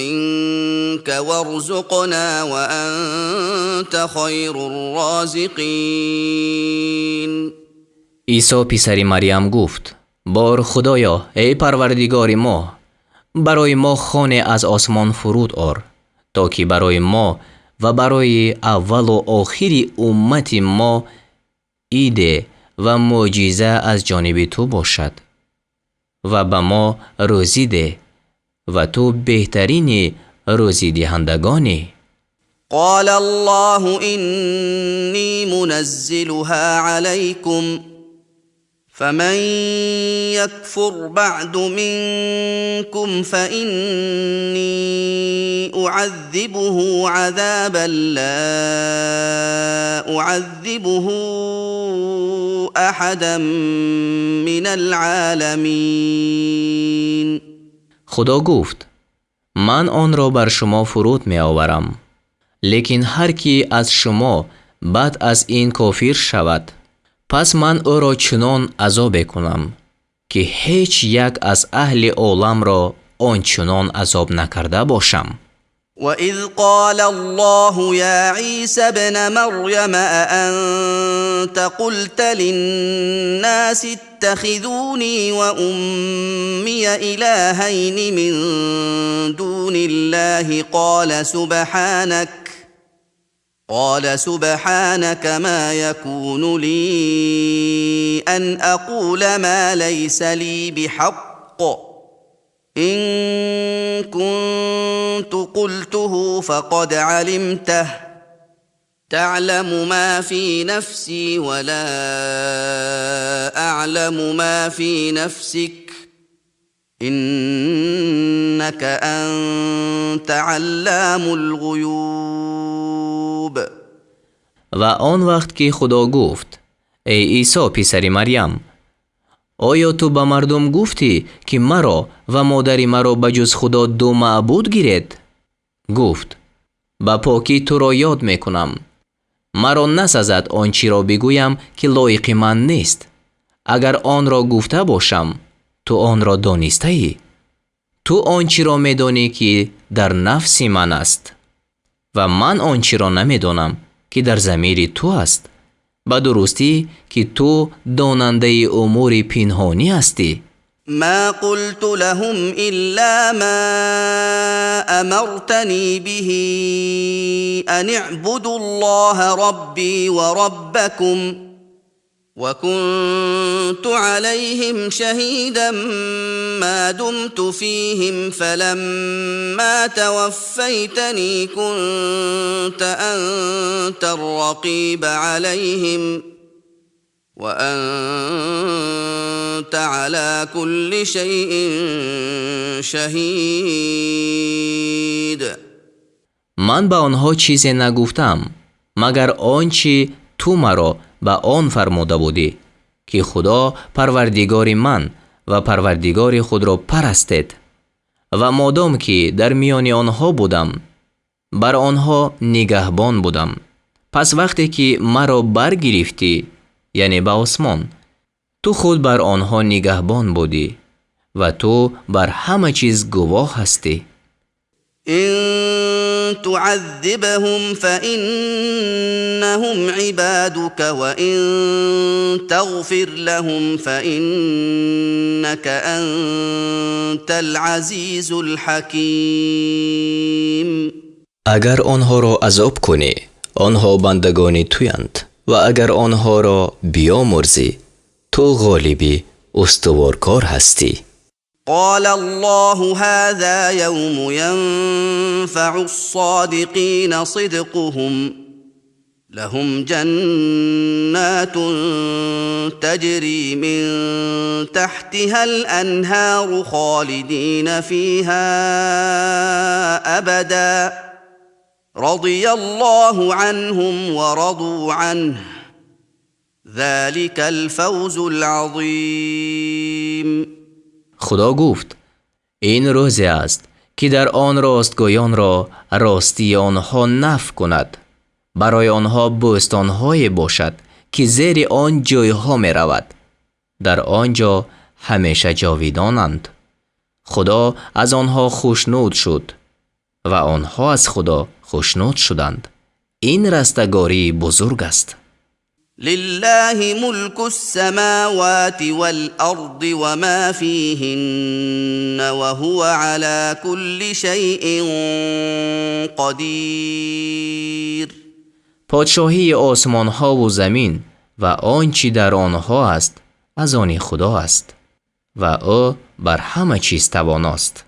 منك وارزقنا وأنت خير الرازقين. عیسی پسر مریم گفت بار خدایا ای پروردگار ما برای ما خانه از آسمان فرود آر تا که برای ما و برای اول و آخر امت ما عید و معجزه از جانب تو باشد و به ما روزی ده و تو بهترین روزی دهندگانی. قال الله إني منزلها عليكم فمن يكفر بعد منكم فإني أعذبه عذابا لا أعذبه أحدا من العالمين. خدا گفت من آن را بر شما فرود می آورم، لیکن هر کی از شما بعد از این کافر شود، پس من او را چنان عذاب کنم که هیچ یک از اهل عالم را آنچنان عذاب نکرده باشم. وَإِذْ قَالَ اللَّهُ يَا عِيسَى ابْنَ مَرْيَمَ أَأَنْتَ قُلْتَ لِلنَّاسِ اتَّخِذُونِي وَأُمِّيَ إِلَٰهَيْنِ مِن دُونِ اللَّهِ قال سبحانك ما يكون لي أن أقول ما ليس لي بحق إن كنت قلته فقد علمته تعلم ما في نفسي ولا أعلم ما في نفسك إنك أنت علام الغیوب. و آن وقت که خدا گفت ای عیسی پسر مریم، آیا تو به مردم گفتی که مرا و مادر مرا بجز خدا دو معبود گیرید؟ گفت با پاکی تو را یاد میکنم، مرا نسزد آنچی را بگویم که لایق من نیست. اگر آن را گفته باشم تو آن را دانسته ای. تو آنچی را میدانی که در نفس من است و من آنچی را نمیدانم که در ضمیر تو است. به درستی که تو داننده امور پنهانی هستی. ما قلت لهم إلا ما أمرتني به أن اعبدوا الله ربي وربكم وكنت عليهم شهيدا ما دمت فيهم فلما توفيتني كنت أنت الرقيب عليهم وأنت على كل شيء شهيد. من به آنها چیزی نگفتم مگر آنچه تو مرا به آن فرموده بودی که خدا پروردگار من و پروردگار خود را پرستید و مادام که در میان آنها بودم بر آنها نگهبان بودم. پس وقتی که مرا برگرفتی یعنی به آسمان، تو خود بر آنها نگهبان بودی و تو بر همه چیز گواه هستی. إن تعذبهم فإنهم عبادك وإن تغفر لهم فإنك أنت العزيز الحكيم. اگر آنها را عذاب کنی آنها بندگان تویند و اگر آنها را بیامرزی تو غالبی استوارکار هستی. قال الله هذا يوم ينفع الصادقين صدقهم لهم جنات تجري من تحتها الأنهار خالدين فيها أبدا رضي الله عنهم ورضوا عنه ذلك الفوز العظيم. خدا گفت این روزی است که در آن راستگویان را راستی آنها نفع کند. برای آنها بوستان‌های باشد که زیر آن جایها می رود. در آنجا همیشه جاویدانند. خدا از آنها خوشنود شد و آنها از خدا خوشنود شدند. این رستگاری بزرگ است. لله ملك السماوات والأرض وما فيهن وهو على كل شيء قدير. پادشاهی آسمان ها و زمین و آنچه در آنها است از آن خدا است و او بر همه چیز تواناست.